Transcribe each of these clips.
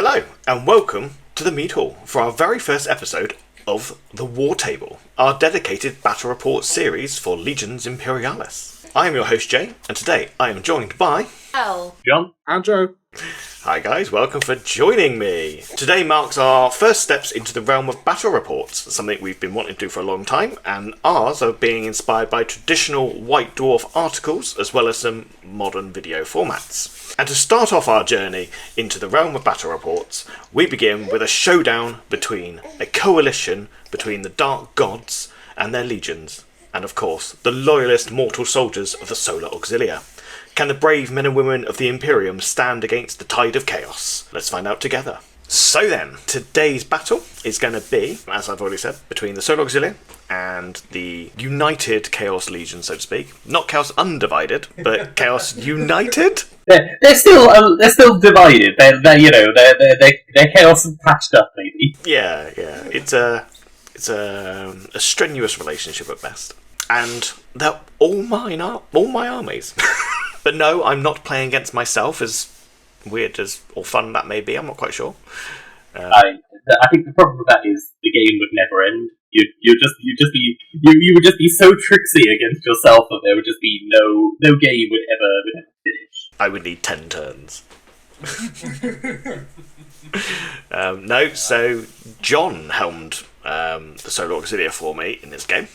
Hello, and welcome to the Mead Hall for our very first episode of The War Table, our dedicated battle report series for Legions Imperialis. I am your host Jay, and today I am joined by... Elle, John, and Joe. Hi guys, welcome for joining me. Today marks our first steps into the realm of battle reports, something we've been wanting to do for a long time, and ours are being inspired by traditional White Dwarf articles as well as some modern video formats. And to start off our journey into the realm of battle reports, we begin with a showdown between a coalition between the Dark Gods and their legions, and of course, the loyalist mortal soldiers of the Solar Auxilia. Can the brave men and women of the Imperium stand against the tide of chaos? Let's find out together. So then, today's battle is going to be, as I've already said, between the Solar Auxilia and the United Chaos Legion, so to speak. Not Chaos Undivided, but Chaos United? They're still divided. They're chaos patched up, maybe. Yeah. It's a strenuous relationship at best. And they're all my armies. But no, I'm not playing against myself, as weird as or fun that may be. I'm not quite sure. I think the problem with that is the game would never end. You would just be so tricksy against yourself that there would just be no game would ever finish. I would need 10 turns. No, so John helmed the Solar Auxilia for me in this game.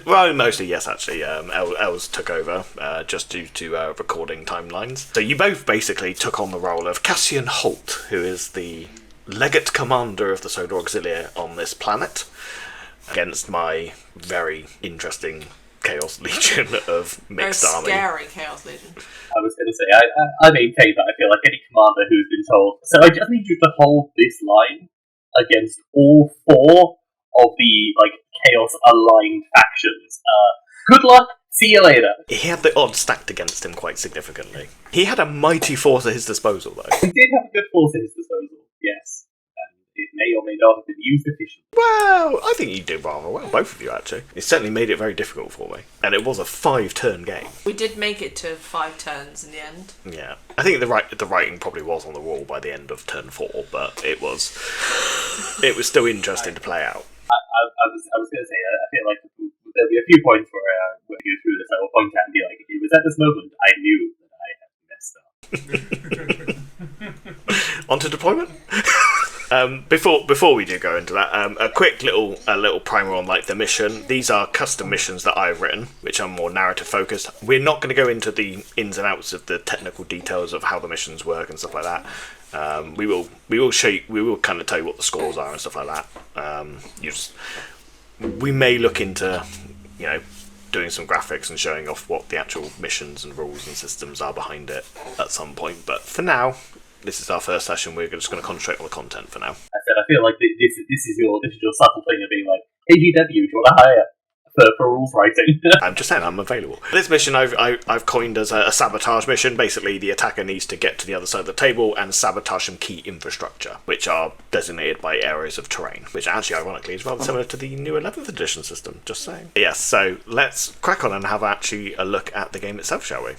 Mostly, yes, actually. Els took over just due to recording timelines. So you both basically took on the role of Cassian Holt, who is the legate commander of the Solar Auxilia on this planet, against my very interesting Chaos Legion of mixed army. Very scary Chaos Legion. I was going to say, I maintain that I feel like any commander who's been told, so I just need you to hold this line against all four of the chaos-aligned factions. Good luck, see you later. He had the odds stacked against him quite significantly. He had a mighty force at his disposal, though. He did have a good force at his disposal, yes. And it may or may not have been used efficiently. Well, I think you did rather well, both of you, actually. It certainly made it very difficult for me. And it was a 5-turn game. We did make it to 5 turns in the end. Yeah. I think the writing probably was on the wall by the end of turn 4, but it was still interesting to play out. I was going to say, I feel like there'll be a few points where when you go through this, I will point out and be like, it was at this moment I knew that I had messed up. On to deployment? Before we do go into that, a quick little primer on the mission. These are custom missions that I've written, which are more narrative focused. We're not going to go into the ins and outs of the technical details of how the missions work and stuff like that. We will kind of tell you what the scores are and stuff like that. We may look into, doing some graphics and showing off what the actual missions and rules and systems are behind it at some point. But for now, this is our first session. We're just going to concentrate on the content for now. I feel like this is your subtle thing of being like, hey GW, do you want to hire for rules writing? I'm just saying I'm available. This mission I've coined as a sabotage mission. Basically, the attacker needs to get to the other side of the table and sabotage some key infrastructure, which are designated by areas of terrain, which actually, ironically, is rather similar to the new 11th edition system, just saying. Yes, so let's crack on and have actually a look at the game itself, shall we?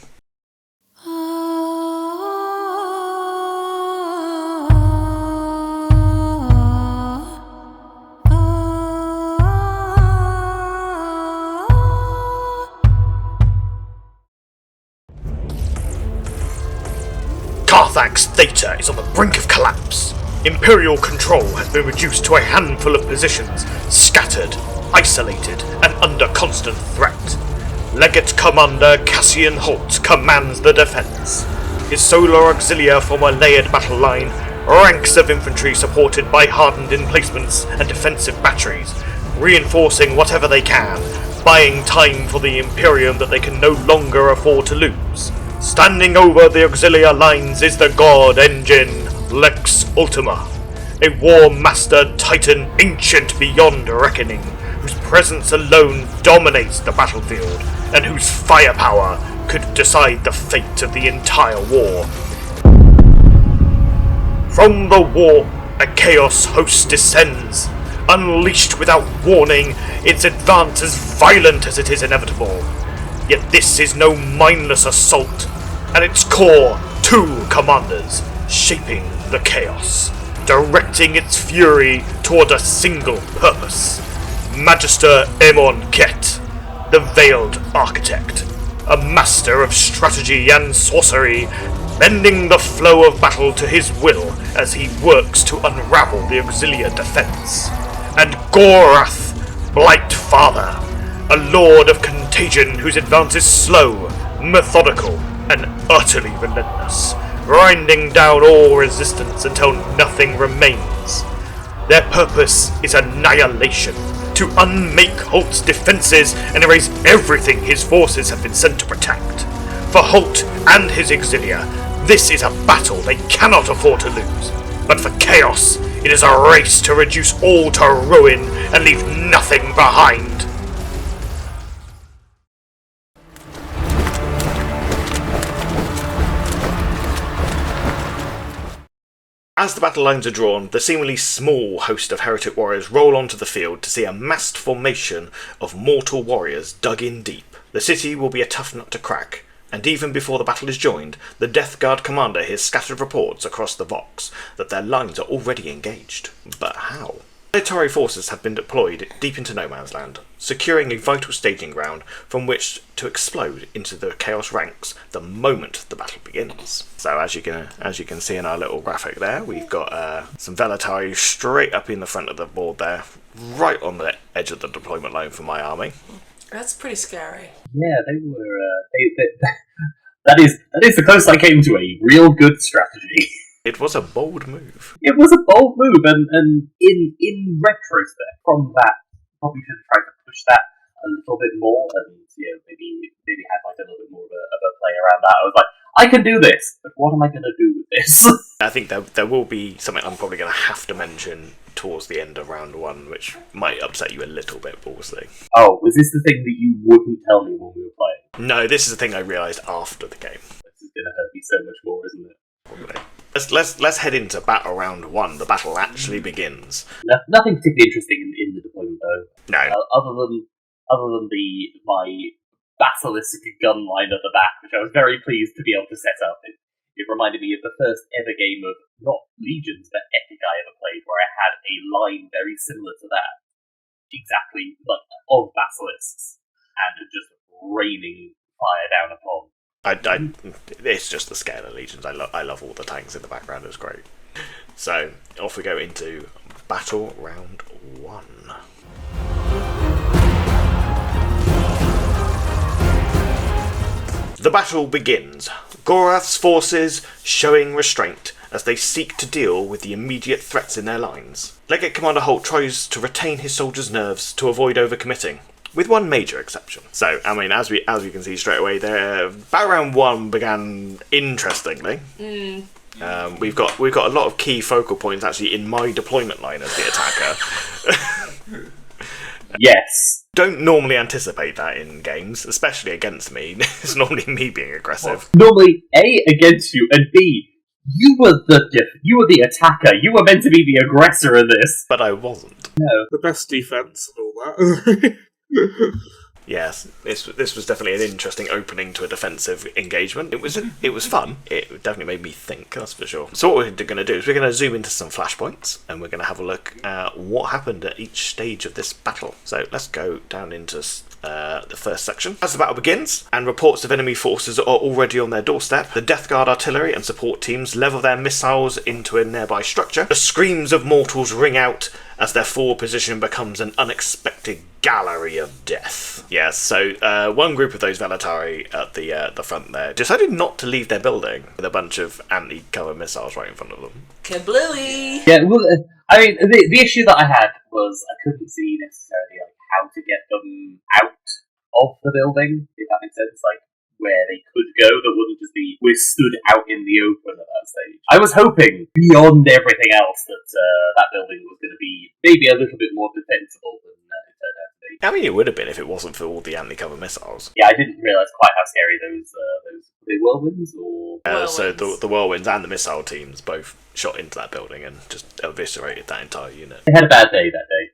Carthag's Theta is on the brink of collapse. Imperial control has been reduced to a handful of positions, scattered, isolated, and under constant threat. Legate Commander Cassian Holt commands the defense. His Solar Auxilia form a layered battle line, ranks of infantry supported by hardened emplacements and defensive batteries, reinforcing whatever they can, buying time for the Imperium that they can no longer afford to lose. Standing over the Auxilia lines is the God Engine, Lex Ultima, a War Master Titan ancient beyond reckoning, whose presence alone dominates the battlefield, and whose firepower could decide the fate of the entire war. From the war, a chaos host descends, unleashed without warning, its advance as violent as it is inevitable. Yet this is no mindless assault. At its core, two commanders, shaping the chaos, directing its fury toward a single purpose. Magister Aemon Ket, the Veiled Architect, a master of strategy and sorcery, bending the flow of battle to his will as he works to unravel the Auxilia defense. And Gorath, Blight Father, a lord of contagion whose advance is slow, methodical, and utterly relentless, grinding down all resistance until nothing remains. Their purpose is annihilation, to unmake Holt's defenses and erase everything his forces have been sent to protect. For Holt and his Auxilia, this is a battle they cannot afford to lose. But for Chaos, it is a race to reduce all to ruin and leave nothing behind. As the battle lines are drawn, the seemingly small host of heretic warriors roll onto the field to see a massed formation of mortal warriors dug in deep. The city will be a tough nut to crack, and even before the battle is joined, the Death Guard commander hears scattered reports across the Vox that their lines are already engaged. But how? Military forces have been deployed deep into no man's land, securing a vital staging ground from which to explode into the Chaos ranks the moment the battle begins. So as you can see in our little graphic there, we've got some Velatari straight up in the front of the board there, right on the edge of the deployment line for my army. That's pretty scary. Yeah, they were. That is the closest I came to a real good strategy. It was a bold move. It was a bold move, and in retrospect, from that, probably should have tried to push that a little bit more, and maybe had like a little bit more of a play around that. I was like, I can do this, but what am I going to do with this? I think there will be something I'm probably going to have to mention towards the end of round one, which might upset you a little bit, Borsley. Oh, was this the thing that you wouldn't tell me when we were playing? No, this is the thing I realised after the game. This is going to hurt me so much more, isn't it? Probably. Let's head into battle round one. The battle actually begins. Nothing particularly interesting in the deployment, though. No. Other than my basilisk gun line at the back, which I was very pleased to be able to set up. It reminded me of the first ever game of not Legions but Epic I ever played, where I had a line very similar to that, exactly like of basilisks, and just raining fire down upon. It's just the scale of Legions. I love all the tanks in the background. It's great. So off we go into battle round one. The battle begins. Gorath's forces showing restraint as they seek to deal with the immediate threats in their lines. Legate Commander Holt tries to retain his soldiers' nerves to avoid overcommitting, with one major exception. So, I mean, as we can see straight away, battle round one began interestingly. We've got a lot of key focal points actually in my deployment line as the attacker. Yes. Don't normally anticipate that in games, especially against me. It's normally me being aggressive. Well, normally, A, against you, and B, you were the attacker. You were meant to be the aggressor in this. But I wasn't. No. The best defense and all that. Yes, this was definitely an interesting opening to a defensive engagement. It was fun. It definitely made me think, that's for sure. So what we're going to do is we're going to zoom into some flashpoints, and we're going to have a look at what happened at each stage of this battle. So let's go down into the first section. As the battle begins, and reports of enemy forces are already on their doorstep, the Death Guard artillery and support teams level their missiles into a nearby structure. The screams of mortals ring out as their forward position becomes an unexpected gallery of death. Yes, so one group of those Velatari at the front there decided not to leave their building with a bunch of anti-cover missiles right in front of them. Kablooey! Yeah, well, I mean, the issue that I had was I couldn't see necessarily like how to get them out of the building, if that makes sense. Like, where they could go that wouldn't just be we're stood out in the open at that stage. I was hoping, beyond everything else, that that building was going to be maybe a little bit more defensible than it turned out to be. I mean, it would have been if it wasn't for all the anti-cover missiles. Yeah, I didn't realise quite how scary those were they whirlwinds or so the whirlwinds and the missile teams both shot into that building and just eviscerated that entire unit. They had a bad day that day.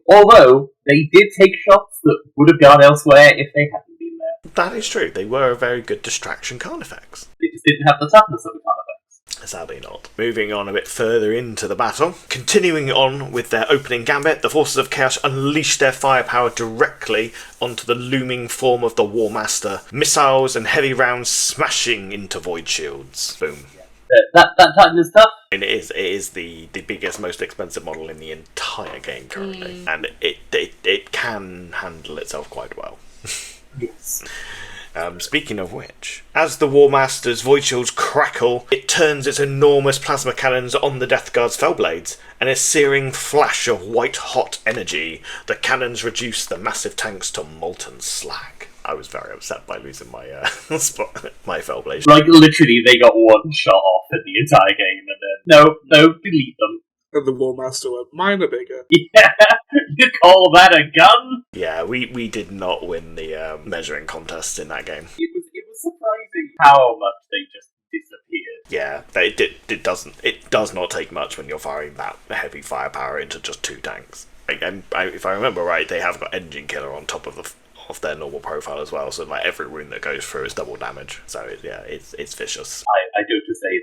Although they did take shots that would have gone elsewhere if they hadn't been there. That is true. They were a very good distraction Carnifex. They just didn't have the toughness of the Carnifex. Sadly not. Moving on a bit further into the battle. Continuing on with their opening gambit, the forces of Chaos unleash their firepower directly onto the looming form of the War Master. Missiles and heavy rounds smashing into void shields. Boom. That Titan is tough. And it is the biggest, most expensive model in the entire game currently. And it can handle itself quite well. Yes. Speaking of which, as the War Master's void shields crackle, it turns its enormous plasma cannons on the Death Guard's Fellblades, and a searing flash of white-hot energy. The cannons reduce the massive tanks to molten slag. I was very upset by losing my my Fellblade. Like, literally, they got one shot off in the entire game, and then, no, delete them. And the War Master went, mine are bigger. Yeah, you call that a gun? Yeah, we did not win the measuring contest in that game. It was surprising how much they just disappeared. Yeah, it does not take much when you're firing that heavy firepower into just 2 tanks. And if I remember right, they have got Engine Killer on top of their normal profile as well, so like every wound that goes through is double damage. So it's vicious. I do have to say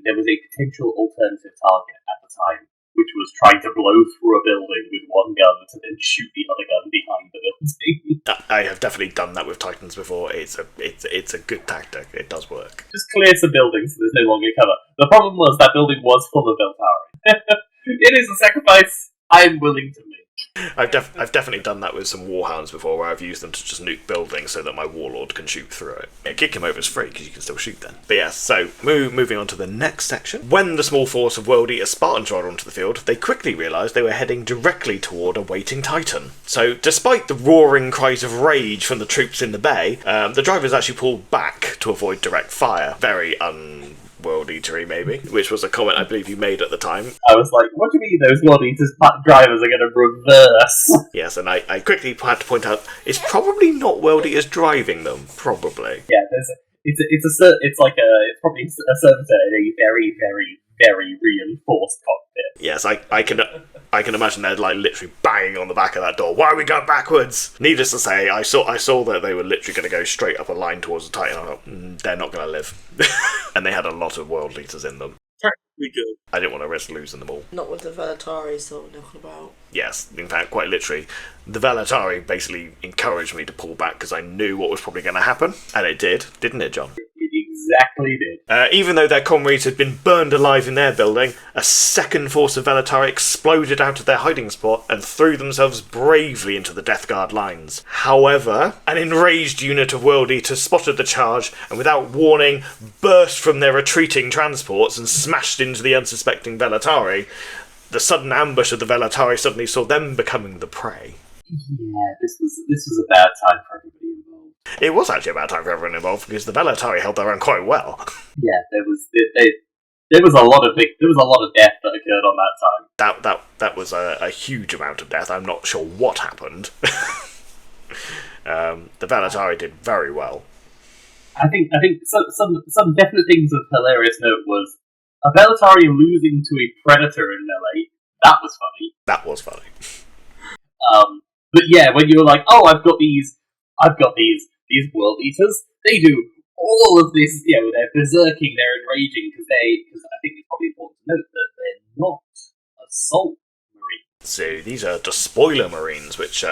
there was a potential alternative target at the time, which was trying to blow through a building with one gun to then shoot the other gun behind the building. I have definitely done that with Titans before. It's a good tactic. It does work. Just clear some buildings so there's no longer cover. The problem was that building was full of Beltari. It is a sacrifice I'm willing to make. I've definitely done that with some Warhounds before, where I've used them to just nuke buildings so that my Warlord can shoot through it. Yeah, kick him over is free because you can still shoot then. But yes, so moving on to the next section. When the small force of World Eater Spartans rode onto the field, they quickly realised they were heading directly toward a waiting Titan. So despite the roaring cries of rage from the troops in the bay, the drivers actually pulled back to avoid direct fire. Very World Eatery, maybe, which was a comment I believe you made at the time. I was like, what do you mean those World Eaters drivers are going to reverse? Yes, and I quickly had to point out, it's probably not World Eaters driving them, probably. Yeah, it's probably a servitor in a very, very, very reinforced cockpit. Yes, I can imagine they're like literally banging on the back of that door. Why are we going backwards? Needless to say, I saw that they were literally going to go straight up a line towards the Titan. I thought, they're not going to live. And they had a lot of World Eaters in them. Practically good. I didn't want to risk losing them all. Not with the Velataris that we're knocking about. Yes, in fact, quite literally, the Velatari basically encouraged me to pull back because I knew what was probably going to happen. And it did, didn't it, John? It exactly did. Even though their comrades had been burned alive in their building, a second force of Velatari exploded out of their hiding spot and threw themselves bravely into the Death Guard lines. However, an enraged unit of World Eaters spotted the charge and without warning burst from their retreating transports and smashed into the unsuspecting Velatari. The sudden ambush of the Velatari suddenly saw them becoming the prey. Yeah, this was a bad time for everybody involved. It was actually a bad time for everyone involved because the Velatari held their own quite well. Yeah, there was a lot of death that occurred on that time. That was a huge amount of death. I'm not sure what happened. The Velatari did very well. I think some definite things of hilarious note was a Velatari losing to a Predator in melee. That was funny. That was funny. But yeah, when you were like, oh, I've got these World Eaters. They do all of this. You know, they're berserking, they're enraging because I think it's probably important to note that they're not assault marines. So these are the spoiler marines, which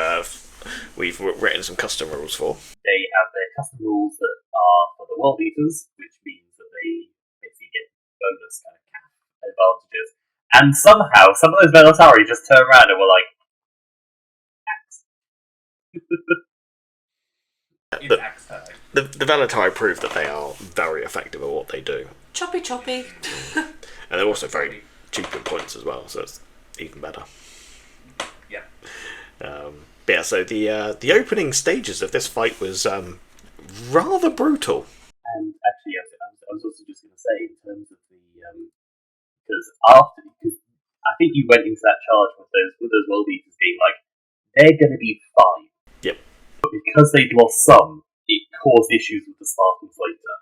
we've written some custom rules for. They have their custom rules that are for the World Eaters, which means that they basically get bonus kind of cap advantages. And somehow, some of those Velatari just turned around and were like, axe. The Velatari prove that they are very effective at what they do. Choppy choppy. And they're also very cheap in points as well, so it's even better. Yeah. But yeah, so the opening stages of this fight was rather brutal. And actually, I was also just going to say, in terms of the because I think you went into that charge with those World Eaters being like, they're going to be fine. Yep. But because they'd lost some, it caused issues with the Spartans later.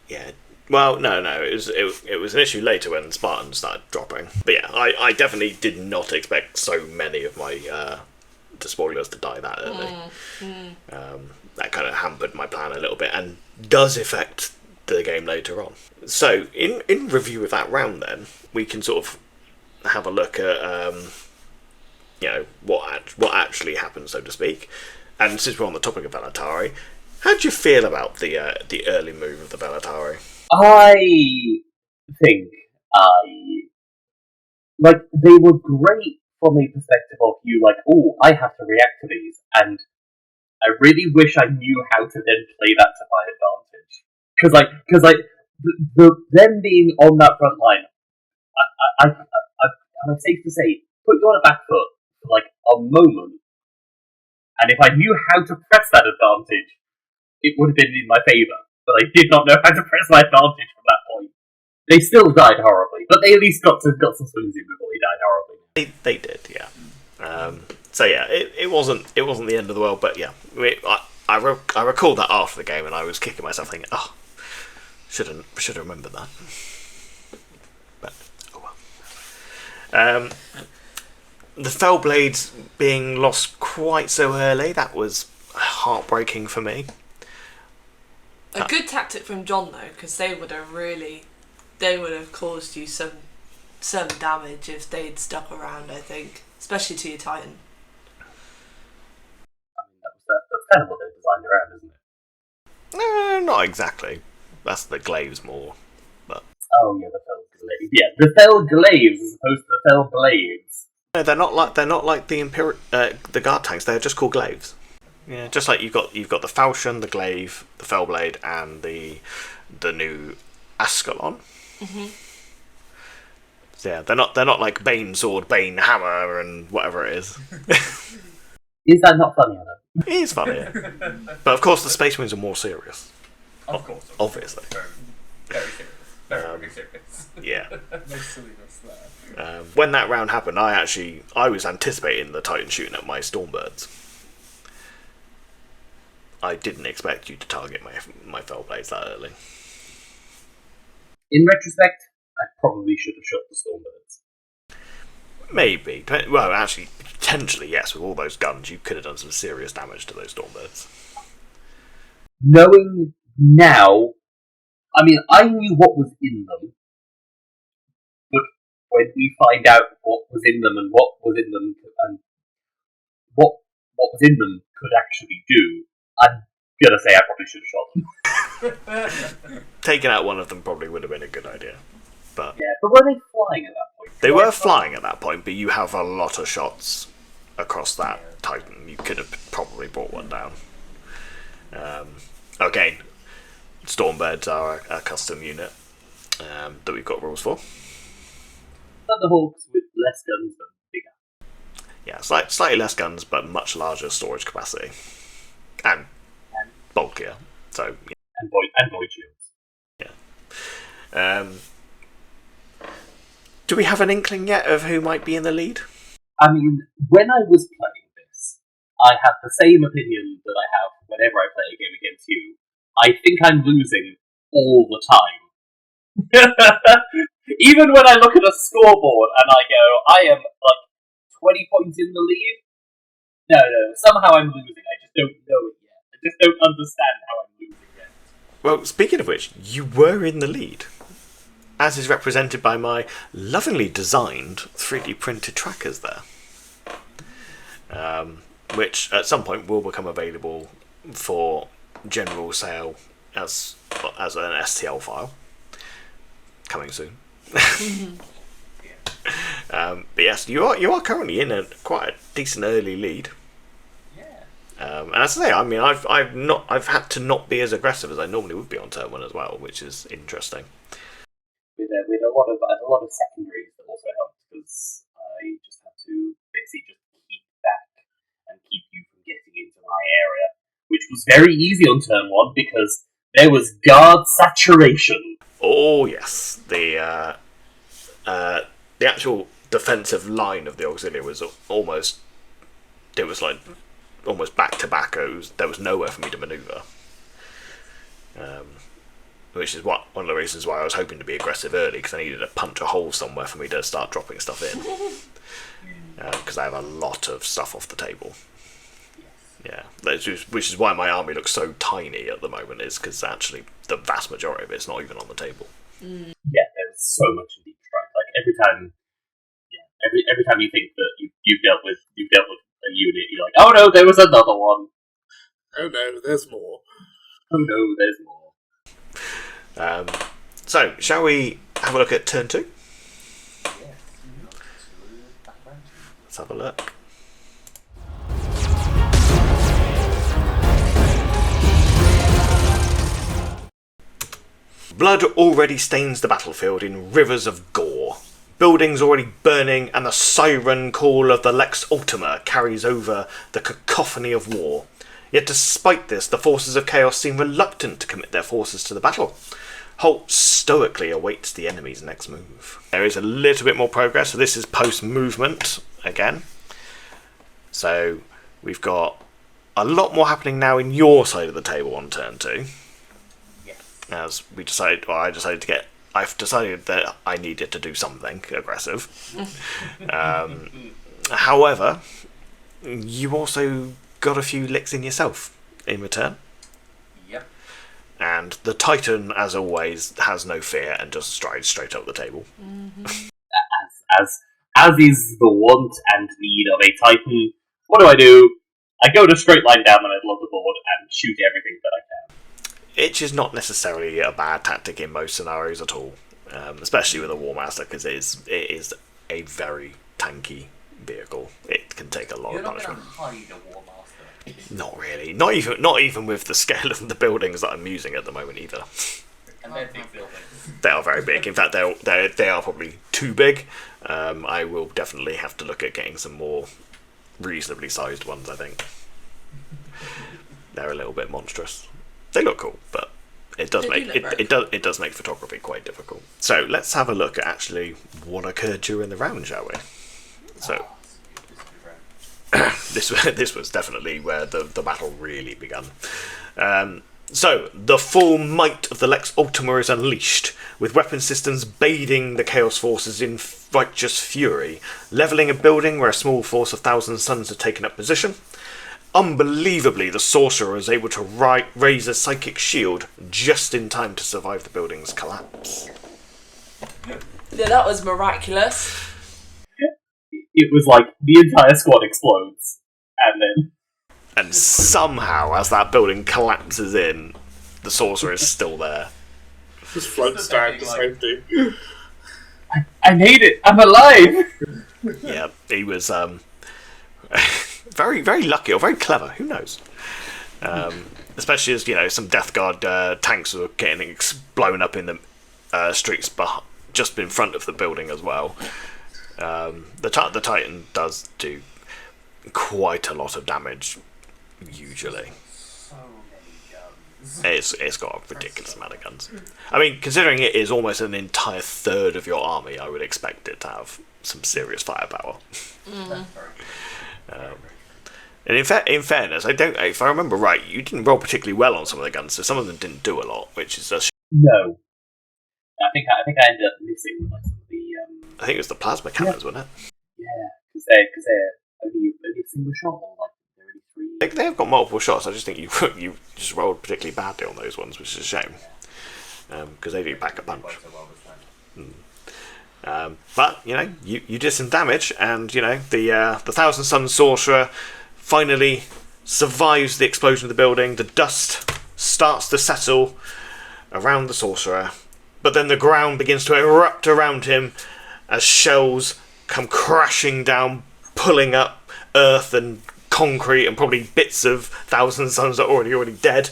Yeah. Well, no, it was an issue later when Spartans started dropping. But yeah, I definitely did not expect so many of my despoilers to die that early. That kind of hampered my plan a little bit, and does affect the game later on. So, in review of that round, then we can sort of have a look at what actually happened, so to speak. And since we're on the topic of Velatari, how do you feel about the early move of the Velatari? I think they were great from a perspective of you, like, oh, I have to react to these, and I really wish I knew how to then play that to my advantage. Because them being on that front line, I'm safe to say, put you on a back foot for like a moment, and if I knew how to press that advantage, it would have been in my favour. But I did not know how to press my advantage from that point. They still died horribly, but they at least got some swings in before they died horribly. They did, yeah. So yeah, it wasn't the end of the world, but yeah, I recalled that after the game, and I was kicking myself thinking, oh, should have remembered that. But oh well. The Fellblades being lost quite so early, that was heartbreaking for me. A good tactic from John though, because they would have caused you some damage if they'd stuck around. I think, especially to your Titan. I mean, that's kind of what they're designed around, isn't it? Not exactly. That's the glaives more. But oh yeah, the Fellglaives. Yeah, the Fellglaives as opposed to the Fellblades. No, they're not like the guard tanks. They're just called glaives. Yeah, just like you've got the falchion, the glaive, the fellblade, and the new Ascalon. Mm-hmm. So yeah, they're not like Bane sword, Bane hammer, and whatever it is. Is that not funny, Adam? It is funny, yeah. But of course the Space Marines are more serious. Of course. Obviously. Very serious. Very serious. Yeah. No silliness there. When that round happened, I was anticipating the Titan shooting at my Stormbirds. I didn't expect you to target my Fellblades that early. In retrospect, I probably should have shot the Stormbirds. Maybe. Well, actually, potentially, yes. With all those guns, you could have done some serious damage to those Stormbirds. Knowing now, I mean, I knew what was in them, but when we find out what was in them and what was in them and what was in them could actually do, I'm gonna say I probably should have shot them. Taking out one of them probably would have been a good idea. But yeah, but were they flying at that point? They were flying at that point, but you have a lot of shots across that Titan. You could have probably brought one down. Again, Stormbirds are a custom unit that we've got rules for. Thunderhawks with less guns but bigger. Yeah, slightly less guns, but much larger storage capacity. And bulkier. So yeah. And void shields. Yeah. Do we have an inkling yet of who might be in the lead? I mean, when I was playing this, I have the same opinion that I have whenever I play a game against you. I think I'm losing all the time. Even when I look at a scoreboard and I go, I am like 20 points in the lead. No, somehow I'm losing. I just don't know it yet. I just don't understand how I'm losing yet. Well, speaking of which, you were in the lead. As is represented by my lovingly designed 3D printed trackers there. Which at some point will become available for general sale as an STL file. Coming soon. But yes, you are currently in quite a decent early lead. And as I say, I mean, I've had to not be as aggressive as I normally would be on turn one as well, which is interesting. With a lot of secondaries that also helped because I just had to basically just keep back and keep you from getting into my area, which was very easy on turn one because there was guard saturation. Oh yes, the actual defensive line of the Auxilia was almost back to back. There was nowhere for me to manoeuvre. Which is one of the reasons why I was hoping to be aggressive early, because I needed to punch a hole somewhere for me to start dropping stuff in. Because I have a lot of stuff off the table. Yeah, which is why my army looks so tiny at the moment, is because actually the vast majority of it's not even on the table. Yeah, there's so much in Deep Strike. Like every time you think that you've dealt with a unit, you're like, oh no, there was another one. Oh no, there's more. Oh no, there's more. So, shall we have a look at turn 2? Yes. Let's have a look. Blood already stains the battlefield in rivers of gore. Buildings already burning, and the siren call of the Lex Ultima carries over the cacophony of war. Yet despite this, the forces of Chaos seem reluctant to commit their forces to the battle. Holt stoically awaits the enemy's next move. There is a little bit more progress, so this is post-movement again. So we've got a lot more happening now in your side of the table on turn 2. As we decided, well, I've decided that I needed to do something aggressive. However, you also got a few licks in yourself in return. Yep. And the Titan, as always, has no fear and just strides straight up the table. As is the want and need of a Titan, what do? I go in a straight line down the middle of the board and shoot everything that I can. Which is not necessarily a bad tactic in most scenarios at all, especially with a War Master, because it is a very tanky vehicle. It can take a lot of punishment. You're not going to hide a War Master. Not really. Not even with the scale of the buildings that I'm using at the moment either. And they're big buildings. They are very big. In fact, they are probably too big. I will definitely have to look at getting some more reasonably sized ones, I think. They're a little bit monstrous. They look cool, but it does make photography quite difficult. So let's have a look at actually what occurred during the round, shall we? So this was definitely where the battle really began. So the full might of the Lex Ultima is unleashed, with weapon systems bathing the Chaos forces in righteous fury, levelling a building where a small force of Thousand Suns had taken up position. Unbelievably, the sorcerer was able to raise a psychic shield just in time to survive the building's collapse. Yeah, that was miraculous. It was like the entire squad explodes, and somehow, as that building collapses in, the sorcerer is still there. Just floats down to safety. I made it! I'm alive! Yeah, he was very, very lucky, or very clever, who knows? Especially as, some Death Guard tanks were getting blown up in the streets just in front of the building as well. The Titan does do quite a lot of damage, usually. So many guns. It's got a ridiculous amount of guns. I mean, considering it is almost an entire third of your army, I would expect it to have some serious firepower. And in fairness, if I remember right, you didn't roll particularly well on some of the guns, so some of them didn't do a lot, which is a No. I think I ended up missing with some of the. I think it was the plasma cannons, wasn't it? Yeah, because they're only a single shot, or they're only 3. They've got multiple shots. I just think you just rolled particularly badly on those ones, which is a shame, because they do pack a punch. But you did some damage, and the Thousand Suns sorcerer finally survives the explosion of the building. The dust starts to settle around the sorcerer, but then the ground begins to erupt around him as shells come crashing down, pulling up earth and concrete and probably bits of Thousand Suns that are already dead.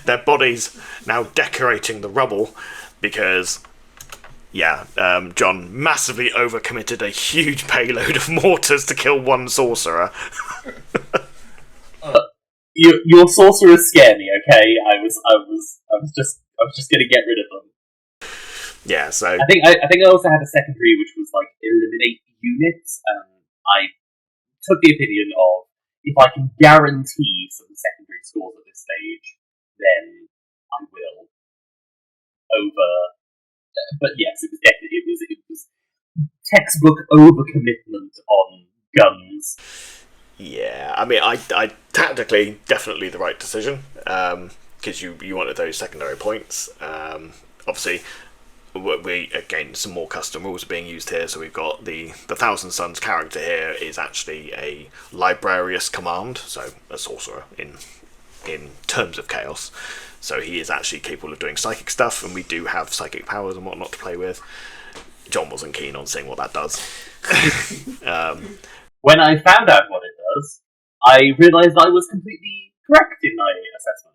Their bodies now decorating the rubble because John massively overcommitted a huge payload of mortars to kill one sorcerer. Your sorcerers scare me, okay? I was just gonna get rid of them. Yeah, so I think I also had a secondary which was eliminate units. I took the opinion of if I can guarantee some secondary scores at this stage, then I will. But yes, it was textbook overcommitment on guns. Yeah, I mean, I tactically definitely the right decision, because you wanted those secondary points. Obviously, we again, some more custom rules are being used here. So we've got the Thousand Suns character here is actually a Librarius command, so a sorcerer in terms of chaos. So he is actually capable of doing psychic stuff, and we do have psychic powers and whatnot to play with. John wasn't keen on seeing what that does. When I found out what it does, I realised I was completely correct in my assessment.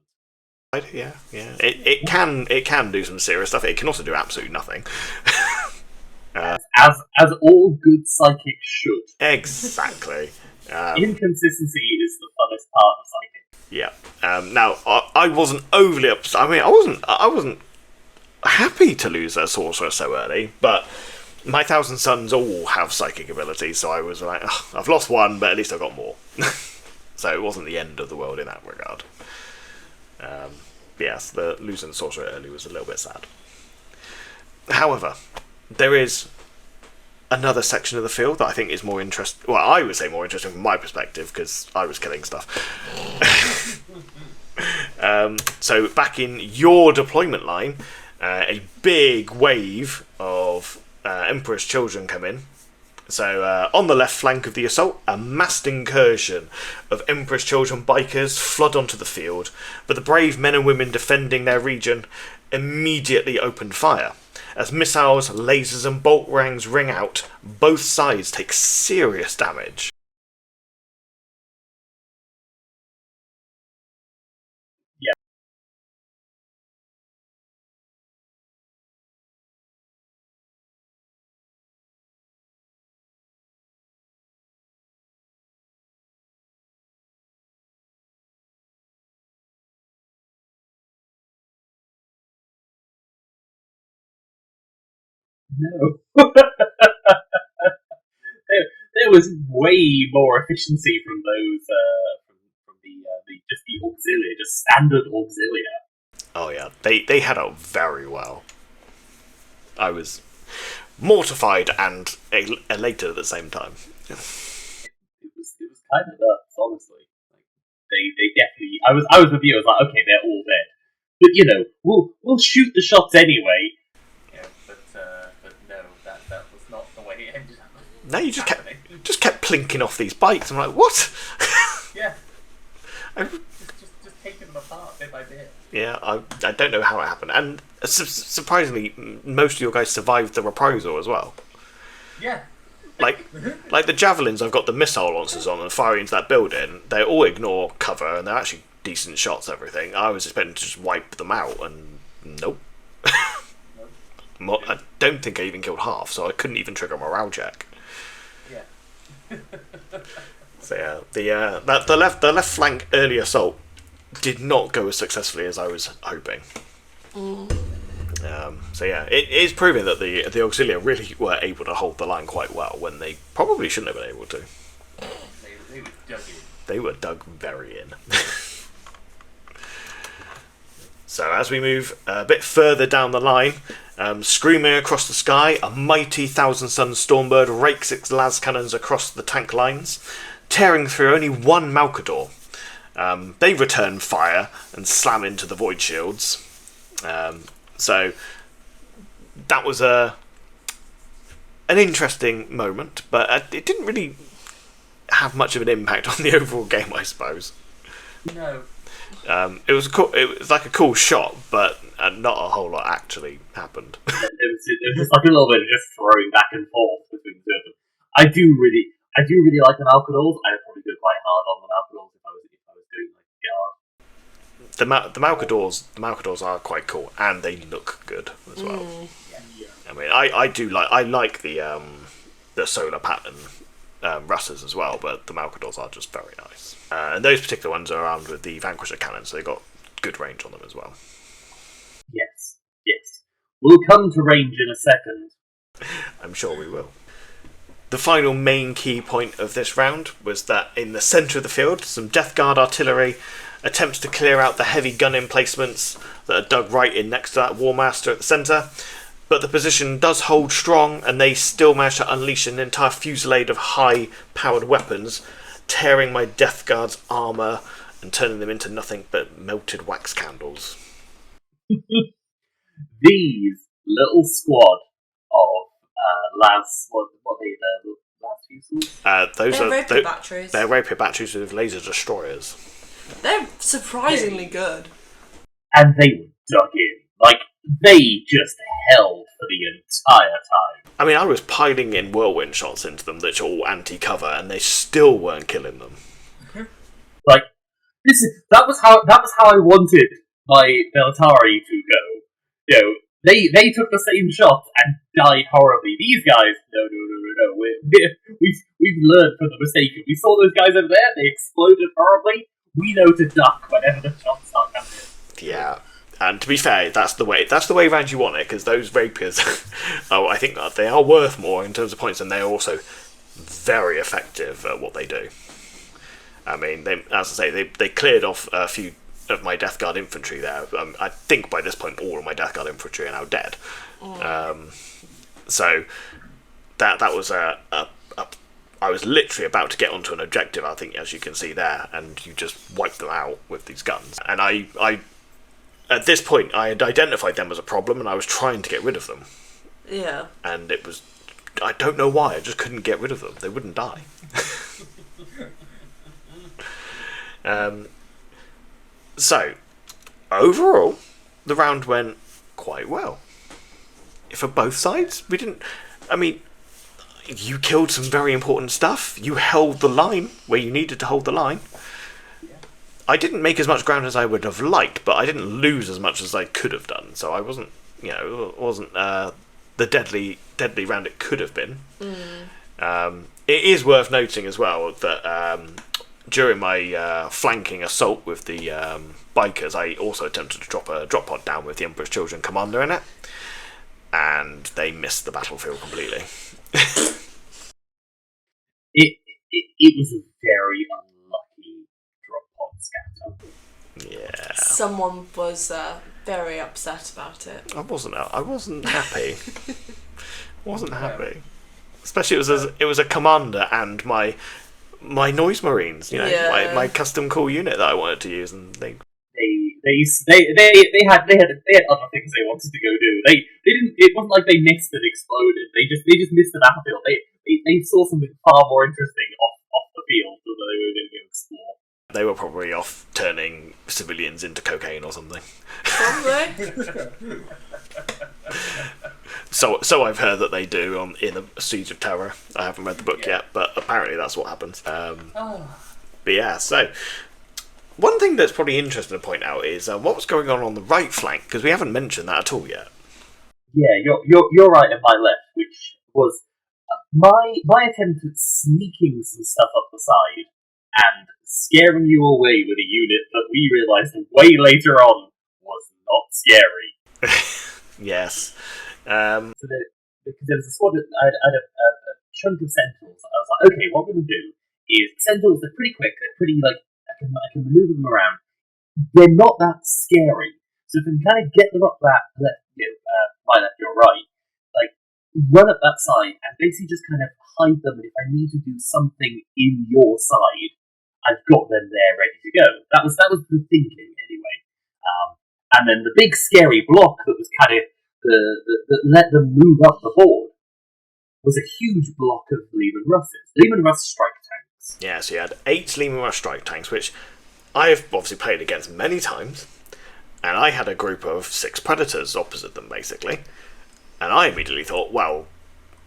Yeah. It can do some serious stuff. It can also do absolutely nothing. As all good psychics should. Exactly. Inconsistency is the funnest part of psychic. Yeah. Now I wasn't overly upset. I mean, I wasn't happy to lose a sorcerer so early, but my Thousand Suns all have psychic abilities, so I was like, oh, I've lost one, but at least I've got more. So it wasn't the end of the world in that regard. Yes, the losing the sorcerer early was a little bit sad. However, there is another section of the field that I think is more interesting. Well, I would say more interesting from my perspective, because I was killing stuff. So back in your deployment line, a big wave of Emperor's children come in. So on the left flank of the assault, a massed incursion of Emperor's children bikers flood onto the field, but the brave men and women defending their region immediately opened fire. As missiles, lasers and bolt rangs ring out, both sides take serious damage. No. there was way more efficiency from those, from the Auxilia, just standard Auxilia. Oh yeah, they had out very well. I was mortified and elated at the same time. It was kind of nuts, honestly. Like, they definitely. I was with you. I was like, okay, they're all dead, but we'll shoot the shots anyway. Yeah, but no, that was not the way it ended up. No, you just kept plinking off these bikes. I'm like, what? Yeah. Just taking them apart bit by bit. Yeah, I don't know how it happened, and surprisingly, most of your guys survived the reprisal as well. Yeah. Like the javelins, I've got the missile launchers on and firing into that building. They all ignore cover, and they're actually decent shots. Everything. I was expecting to just wipe them out, and nope. I don't think I even killed half, so I couldn't even trigger a morale check. Yeah. So yeah, the left flank early assault did not go as successfully as I was hoping. So yeah, it is proving that the Auxilia really were able to hold the line quite well when they probably shouldn't have been able to. They were dug in. They were dug very in. So as we move a bit further down the line, screaming across the sky, a mighty Thousand Suns Stormbird rakes its las cannons across the tank lines, tearing through only one Malkador. They return fire and slam into the void shields. So that was an interesting moment, but it didn't really have much of an impact on the overall game, I suppose. No. It was like a cool shot, but not a whole lot actually happened. It was just like a little bit of just throwing back and forth between the two of them. I do really like the Malkadors. I'd probably go quite hard on the Malkadors if I was doing like guard. The Malkadors are quite cool, and they look good as well. Yeah. I mean, I like the solar pattern Russers as well, but the Malkadors are just very nice. And those particular ones are armed with the Vanquisher cannon, so they got good range on them as well. Yes. We'll come to range in a second. I'm sure we will. The final main key point of this round was that in the centre of the field, some Death Guard artillery attempts to clear out the heavy gun emplacements that are dug right in next to that War Master at the centre, but the position does hold strong, and they still manage to unleash an entire fusillade of high-powered weapons, tearing my Death Guard's armour and turning them into nothing but melted wax candles. These little squad of lads, what are they, the last fusils? They're Rapier batteries. They're Rapier batteries with laser destroyers. They're surprisingly good. And they were dug in. Like, they just held for the entire time. I mean, I was piling in whirlwind shots into them that's all anti-cover, and they still weren't killing them. Like, that was how I wanted my Beltari to go. You know, they took the same shot and died horribly. These guys, no. We've learned from the mistake. We saw those guys over there, they exploded horribly. We know to duck whenever the shots start coming in. Yeah. And to be fair, that's the way around you want it, because those rapiers, I think that they are worth more in terms of points, and they're also very effective at what they do. I mean, as I say, they cleared off a few of my Death Guard infantry there. I think by this point all of my Death Guard infantry are now dead. So that was I was literally about to get onto an objective, I think, as you can see there, and you just wipe them out with these guns. And I at this point, I had identified them as a problem, and I was trying to get rid of them. Yeah. And it was... I don't know why, I just couldn't get rid of them. They wouldn't die. So, overall, the round went quite well. For both sides, we didn't... I mean, you killed some very important stuff. You held the line where you needed to hold the line. I didn't make as much ground as I would have liked, but I didn't lose as much as I could have done. So I wasn't, it wasn't the deadly round it could have been. It is worth noting as well that during my flanking assault with the bikers, I also attempted to drop a drop pod down with the Emperor's Children commander in it, and they missed the battlefield completely. It was a very unlucky drop pod scatter. Yeah. Someone was very upset about it. I wasn't happy. Wasn't happy. Especially it was a commander and my noise marines, my custom call unit that I wanted to use, and they had other things they wanted to go do. They didn't. It wasn't like they missed and exploded. They just missed the battlefield. They saw something far more interesting off the field that they were going to go explore. They were probably off turning civilians into cocaine or something. Probably. So I've heard that they do in the Siege of Terror. I haven't read the book yet, but apparently that's what happens. But yeah, so one thing that's probably interesting to point out is what was going on the right flank, because we haven't mentioned that at all yet. Yeah, you're right at my left, which was my attempt at sneaking some stuff up the side and scaring you away with a unit that we realised way later on was not scary. Yes. Because there was a squad, I had a chunk of Sentinels. I was like, okay, what I'm going to do is Sentinels. They're pretty quick. They're pretty I can maneuver them around. They're not that scary. So if I can kind of get them up that my left, your right, like run up that side and basically just kind of hide them. And if I need to do something in your side, I've got them there ready to go. That was the thinking anyway. And then the big scary block that was kind of that let them move up the board was a huge block of Leman Russes. Leman Russ strike tanks. Yeah, so you had 8 Leman Russ strike tanks, which I've obviously played against many times, and I had a group of 6 Predators opposite them, basically. And I immediately thought, well,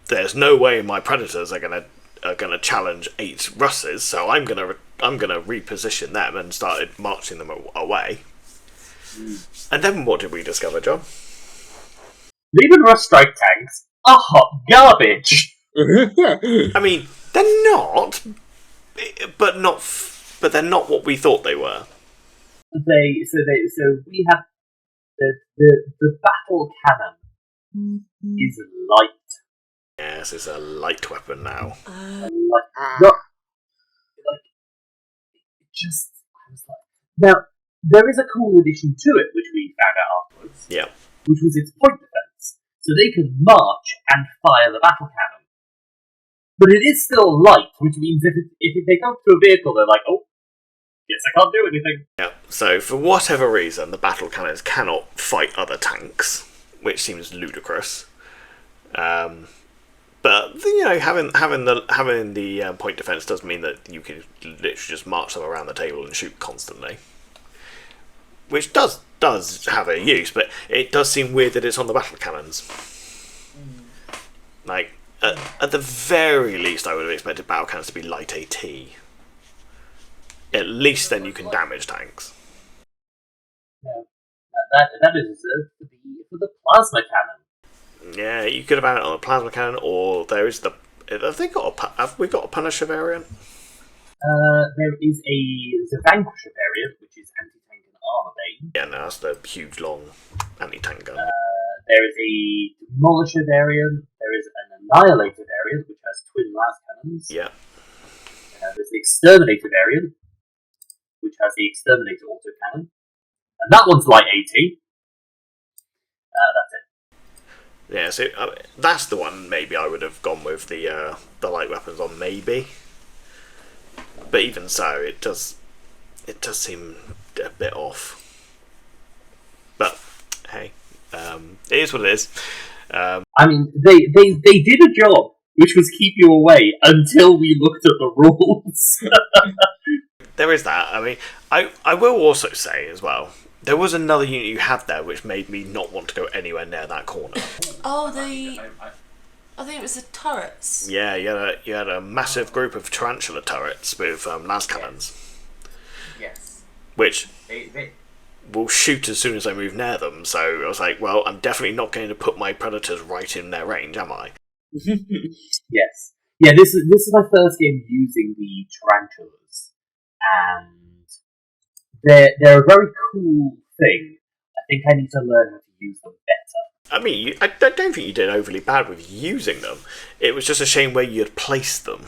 there's no way my Predators are gonna challenge 8 Russes, so I'm gonna reposition them and started marching them away. And then what did we discover, John? Leman Russ strike tanks are hot garbage. I mean, they're not, but they're not what we thought they were. So we have the battle cannon is light. Yes, it's a light weapon now. Now there is a cool addition to it, which we found out afterwards. Yeah. Which was its point defense. So they can march and fire the battle cannon. But it is still light, which means if they come to a vehicle, they're like, oh, yes, I can't do anything. Yeah. So for whatever reason, the battle cannons cannot fight other tanks, which seems ludicrous. But having the point defense does mean that you can literally just march them around the table and shoot constantly, which does have a use. But it does seem weird that it's on the battle cannons. Like at the very least, I would have expected battle cannons to be light AT. At least then you can damage tanks. Yeah, that is reserved for the plasma cannon. Yeah, you could have had it on a plasma cannon, or there is the. Have we got a Punisher variant? There's a Vanquisher variant, which is anti-tank and armor bane. Yeah, no, that's the huge long anti-tank gun. There is a Demolisher variant. There is an Annihilator variant, which has twin las cannons. Yeah. There's the Exterminator variant, which has the Exterminator autocannon. And that one's light AT. That's it. Yeah, so that's the one maybe I would have gone with the light weapons on, maybe. But even so, it does seem a bit off. But hey, it is what it is. I mean, they did a job, which was keep you away until we looked at the rules. There is that. I mean, I will also say as well, there was another unit you had there which made me not want to go anywhere near that corner. Oh, I think it was the turrets. Yeah, you had a massive group of tarantula turrets with las cannons. Yes. Which They will shoot as soon as I move near them. So I was like, well, I'm definitely not going to put my predators right in their range, am I? Yes. Yeah, this is my first game using the tarantulas, and they're a very cool thing. I think I need to learn how to use them better. I mean, I don't think you did overly bad with using them. It was just a shame where you had placed them.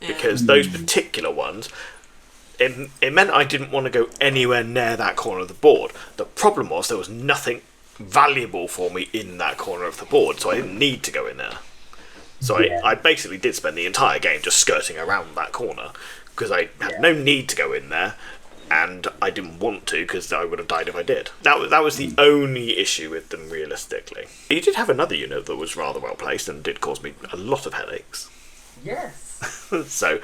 Because those particular ones, it meant I didn't want to go anywhere near that corner of the board. The problem was there was nothing valuable for me in that corner of the board, so I didn't need to go in there. So I basically did spend the entire game just skirting around that corner, because I had no need to go in there, and I didn't want to, because I would have died if I did. That was the only issue with them, realistically. You did have another unit that was rather well placed and did cause me a lot of headaches. Yes. So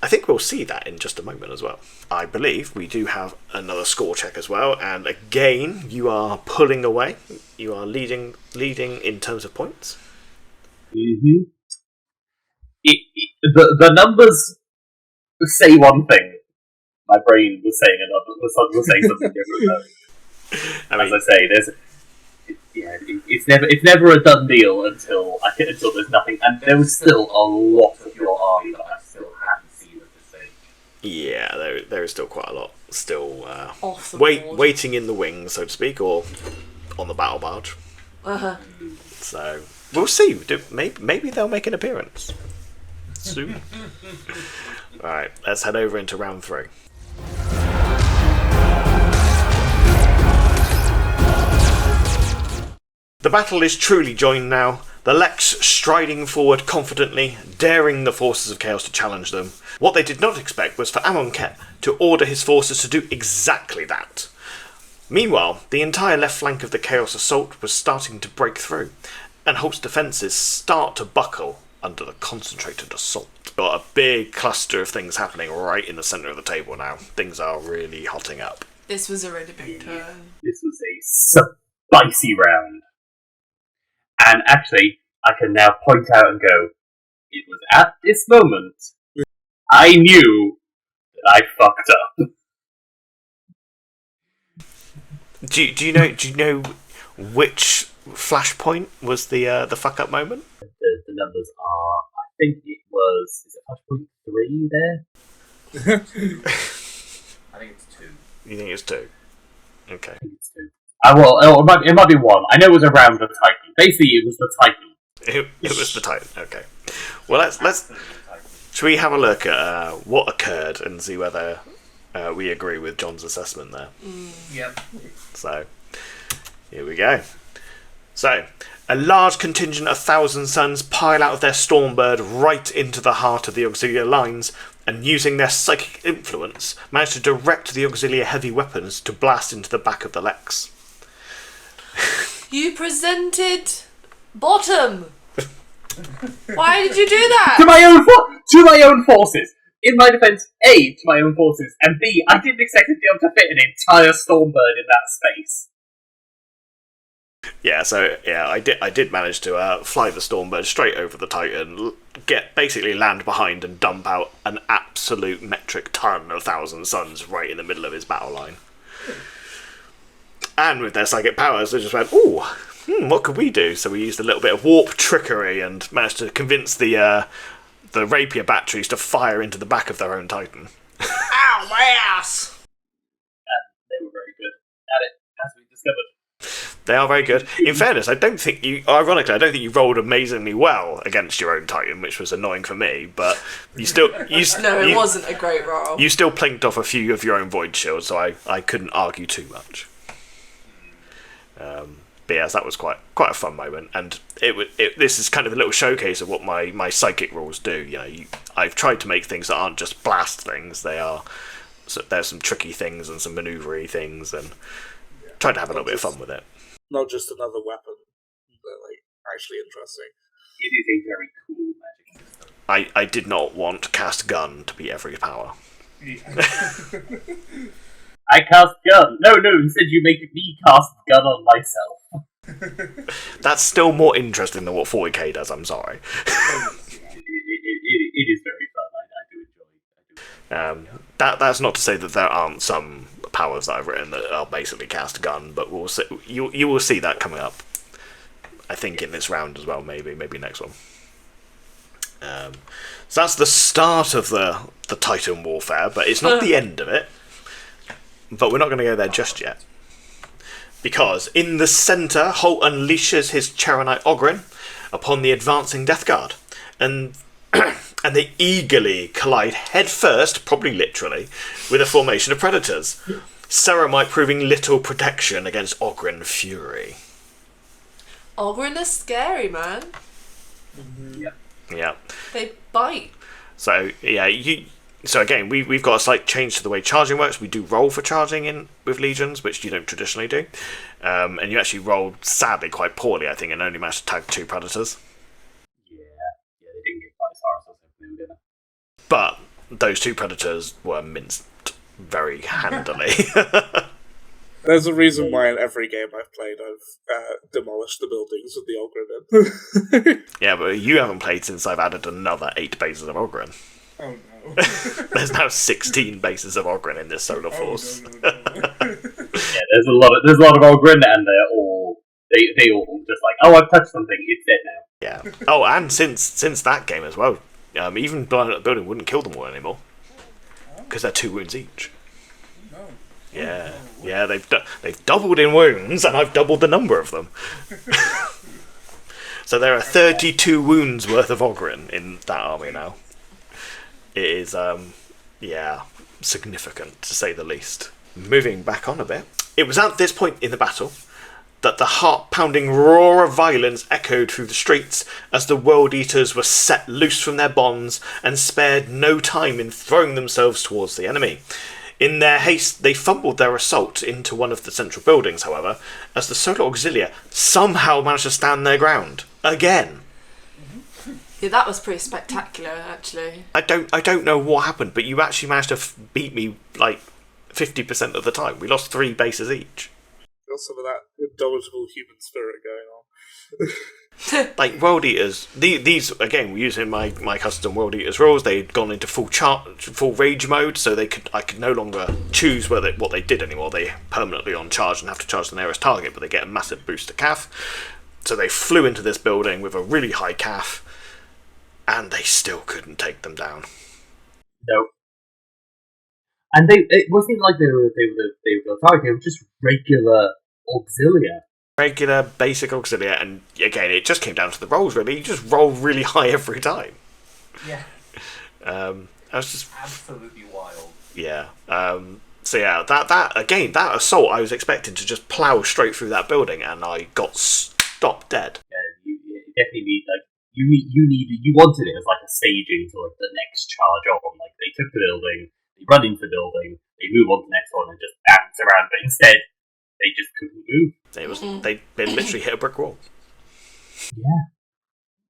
I think we'll see that in just a moment as well. I believe we do have another score check as well, and again, you are pulling away. You are leading in terms of points. Mm-hmm. The numbers say one thing. My brain was saying another. Was saying something different. I mean, as I say, it's never a done deal until there's nothing, and there was still a lot of your army that I still hadn't seen at this stage. Yeah, there is still quite a lot still waiting in the wings, so to speak, or on the battle barge. So we'll see. Maybe they'll make an appearance soon. Alright, let's head over into round 3. The battle is truly joined now, the Lex striding forward confidently, daring the forces of Chaos to challenge them. What they did not expect was for Amonkhet to order his forces to do exactly that. Meanwhile, the entire left flank of the Chaos assault was starting to break through, and Holt's defences start to buckle under the concentrated assault. Got a big cluster of things happening right in the centre of the table now. Things are really hotting up. This was a really big turn. This was a spicy round. And actually, I can now point out and go, it was at this moment I knew that I fucked up. Do you know which flashpoint was the fuck up moment? The numbers are, I think it was, is it flashpoint 3 there? I think it's 2. You think it's 2? Okay. I think it's 2. It might be 1. I know it was around the Titan. Basically, it was the Titan. It was the Titan. Okay. Well, let's. Should we have a look at what occurred and see whether we agree with John's assessment there? Yep. So, here we go. So, A large contingent of 1,000 Suns pile out of their Stormbird right into the heart of the Auxilia lines, and using their psychic influence, manage to direct the Auxilia heavy weapons to blast into the back of the Lex. You presented bottom. Why did you do that? To my own forces. In my defense, A, to my own forces, and B, I didn't expect to be able to fit an entire Stormbird in that space. Yeah, so I did manage to fly the Stormbird straight over the Titan, basically land behind and dump out an absolute metric ton of 1,000 Suns right in the middle of his battle line. And with their psychic powers, they just went, ooh, what could we do? So we used a little bit of warp trickery and managed to convince the rapier batteries to fire into the back of their own Titan. Ow, my ass! They were very good at it, as we discovered. They are very good. In fairness, I don't think you rolled amazingly well against your own Titan, which was annoying for me, but it wasn't a great roll. You still plinked off a few of your own Void Shields, so I couldn't argue too much. But yes, that was quite a fun moment, and this is kind of a little showcase of what my psychic rules do. I've tried to make things that aren't just blast things. There's some tricky things and some manoeuvre things, and tried to have a little bit of fun with it. Not just another weapon, but actually interesting. It is a very cool magic system. I did not want cast gun to be every power. I cast gun. No, instead you make me cast gun on myself. That's still more interesting than what 40k does, I'm sorry. It is very fun. I do enjoy it. That's not to say that there aren't some powers that I've written that are basically cast gun, but we'll see, you will see that coming up. I think in this round as well, maybe next one. So that's the start of the Titan warfare, but it's not the end of it. But we're not going to go there just yet. Because in the centre, Holt unleashes his Charonite Ogren upon the advancing Death Guard. And they eagerly collide headfirst, probably literally, with a formation of predators. Ceramite proving little protection against Ogren fury. Ogren are scary, man. Yeah. They bite. So, yeah, So again, we've got a slight change to the way charging works. We do roll for charging with Legions, which you don't traditionally do. And you actually rolled, sadly, quite poorly, I think, and only managed to tag 2 predators. Yeah, they didn't get quite as far as I was hoping they were going to. But those 2 predators were minced very handily. There's a reason why in every game I've played I've demolished the buildings with the Ogren in. Yeah, but you haven't played since I've added another 8 bases of Ogren. Oh no. There's now 16 bases of Ogren in this Solar Force. No. Yeah, there's a lot of Ogren, and they all just like, oh, I've touched something, it's dead now. Yeah. Oh, and since that game as well, even blowing up the building wouldn't kill them all anymore, because they're 2 wounds each. Yeah, they've doubled in wounds, and I've doubled the number of them. So there are 32 wounds worth of Ogren in that army now. It is, significant, to say the least. Moving back on a bit. It was at this point in the battle that the heart-pounding roar of violence echoed through the streets as the World Eaters were set loose from their bonds and spared no time in throwing themselves towards the enemy. In their haste, they fumbled their assault into one of the central buildings, however, as the Solar Auxilia somehow managed to stand their ground. Again. Yeah, that was pretty spectacular, actually. I don't know what happened, but you actually managed to beat me, 50% of the time. We lost 3 bases each. Got some of that indomitable human spirit going on. World Eaters, these again, we're using my custom World Eaters rules. They had gone into full rage mode, so I could no longer choose what they did anymore. They permanently on charge and have to charge the nearest target, but they get a massive boost to CAF. So they flew into this building with a really high CAF, and they still couldn't take them down. No. And it wasn't like they were the target, they were just regular Auxilia. Regular, basic Auxilia, and again, it just came down to the rolls, really. You just roll really high every time. Yeah. I was just... Absolutely wild. Yeah. So yeah, that assault, I was expecting to just plough straight through that building, and I got stopped dead. Yeah, definitely need like you wanted it as like a staging to like the next charge on. Like they took the building, they run into the building, they move on to the next one and just bounce around. But instead, they just couldn't move. They literally hit a brick wall. Yeah.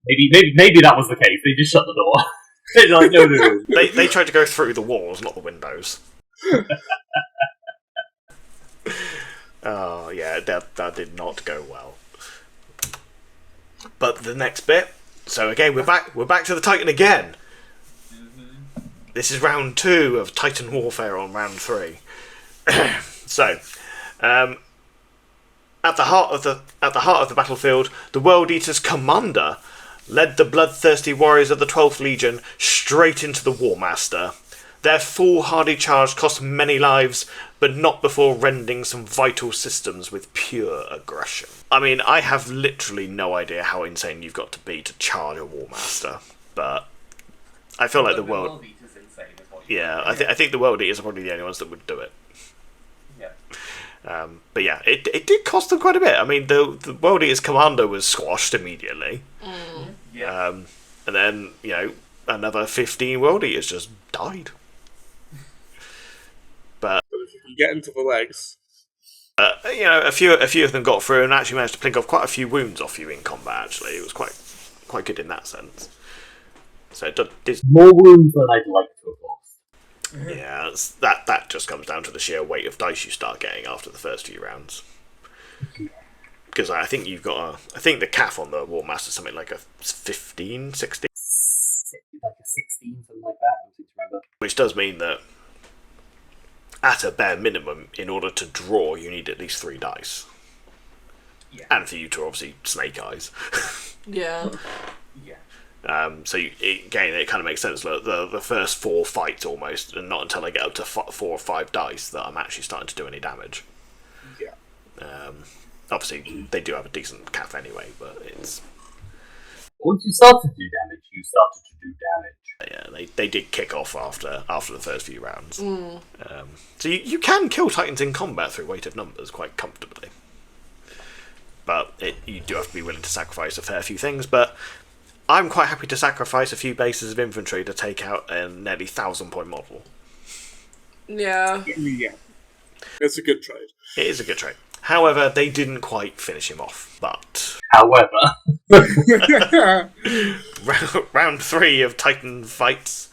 Maybe that was the case. They just shut the door. They're like, no. They tried to go through the walls, not the windows. Oh yeah, that did not go well. But the next bit. So again, we're back to the Titan again. This is round 2 of Titan warfare on round 3. So, at the heart of the battlefield, the World Eater's commander led the bloodthirsty warriors of the 12th Legion straight into the War Master. Their foolhardy charge cost many lives, but not before rending some vital systems with pure aggression. I mean, I have literally no idea how insane you've got to be to charge a War Master, but I feel like the World Eater's insane, is what yeah, I think the World Eaters are probably the only ones that would do it. Yeah. But yeah, it did cost them quite a bit. I mean, the World Eater's commander was squashed immediately. Yeah. And then, another 15 World Eaters just died. But if you can get into the legs. a few of them got through and actually managed to plink off quite a few wounds off you in combat, actually. It was quite good in that sense. So it did more wounds than I'd like to have lost. Yeah, that just comes down to the sheer weight of dice you start getting after the first few rounds. Because I think I think the CAF on the War Master is something like a 15, 16. Like a 16, something like that, I seem to remember. Which does mean that, at a bare minimum, in order to draw, you need at least 3 dice. Yeah. And for you to obviously snake eyes. Yeah. Yeah. So it kind of makes sense. Like the first 4 fights almost, and not until I get up to 4 or 5 dice that I'm actually starting to do any damage. Yeah. Obviously, they do have a decent CAF anyway, but it's... Once you start to do damage, you started to do damage. Yeah, they did kick off after the first few rounds. So you can kill Titans in combat through weight of numbers quite comfortably. But you do have to be willing to sacrifice a fair few things, but I'm quite happy to sacrifice a few bases of infantry to take out a nearly 1,000-point model. Yeah. Yeah. It's a good trade. It is a good trade. However, they didn't quite finish him off, but... However... Round 3 of Titan fights.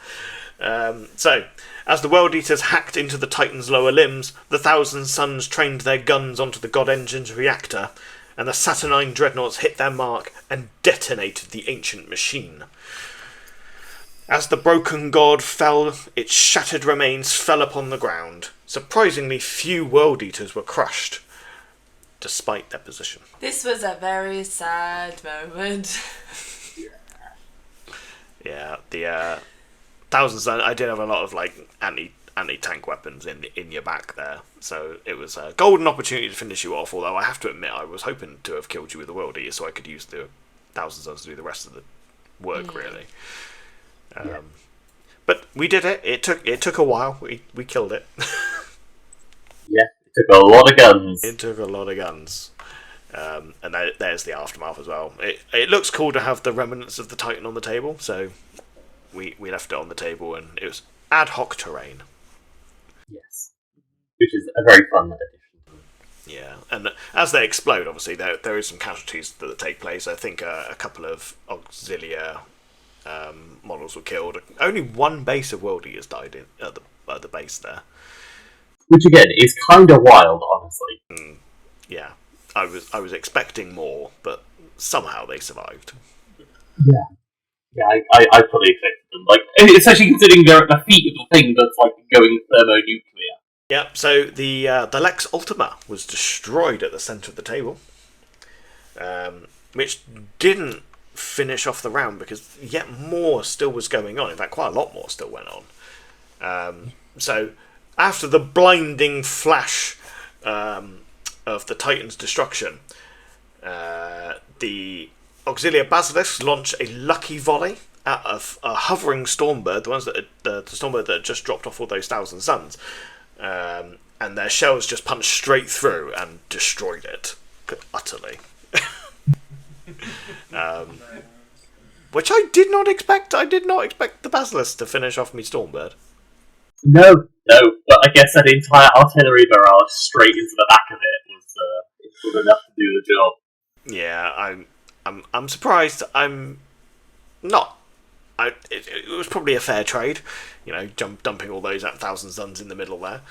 So, as the World Eaters hacked into the Titan's lower limbs, the Thousand Suns trained their guns onto the God Engine's reactor, and the Saturnine dreadnoughts hit their mark and detonated the ancient machine. As the broken god fell, its shattered remains fell upon the ground. Surprisingly few World Eaters were crushed, despite their position. This was a very sad moment. Yeah, the Thousand Suns, I did have a lot of like anti-tank weapons in your back there, so it was a golden opportunity to finish you off, although I have to admit I was hoping to have killed you with the World Eater so I could use the Thousand Suns to do the rest of the work, really. But we did it. It took a while. We killed it. Yeah, it took a lot of guns. It took a lot of guns. And there's the aftermath as well. It looks cool to have the remnants of the Titan on the table, so we left it on the table, and it was ad hoc terrain. Yes. Which is a very fun addition. Yeah, and as they explode, obviously, there is some casualties that take place. I think a couple of Auxilia models were killed. Only one base of World Eaters died at the base there. Which, again, is kind of wild, honestly. Yeah, I was expecting more, but somehow they survived. Yeah. Yeah, I fully expected them. Like, especially considering they're at the feet of the thing that's, like, going thermonuclear. Yep, so the Lex Ultima was destroyed at the centre of the table, which didn't finish off the round because yet more still was going on. In fact, quite a lot more still went on. So after the blinding flash of the Titan's destruction, the Auxilia Basilisks launched a lucky volley out of a hovering Stormbird, the Stormbird that had just dropped off all those Thousand Suns, and their shells just punched straight through and destroyed it utterly. Which I did not expect. I did not expect the Basilisk to finish off me Stormbird. No, but I guess that entire artillery barrage straight into the back of it was enough to do the job. Yeah, I'm surprised. I'm not. It was probably a fair trade, dumping all those 1,000 Suns in the middle there.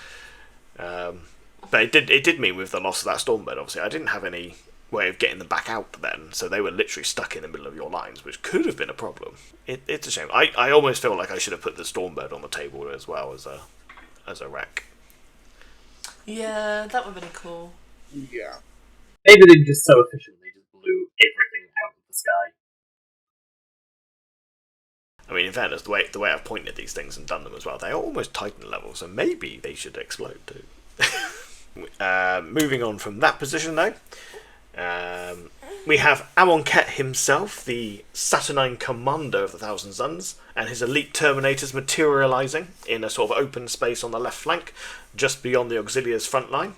But it did mean with the loss of that Stormbird, obviously, I didn't have any way of getting them back out then, so they were literally stuck in the middle of your lines, which could have been a problem. It's a shame. I almost feel like I should have put the Stormbird on the table as well as a wreck. Yeah, that would have been cool. Yeah. Maybe they just so efficiently just blew everything out of the sky. I mean, in fairness, the way I've pointed these things and done them as well, they are almost Titan level, so maybe they should explode too. Moving on from that position, though, we have Amonkhet himself, the Saturnine commander of the Thousand Suns, and his elite Terminators materialising in a sort of open space on the left flank, just beyond the Auxilia's front line.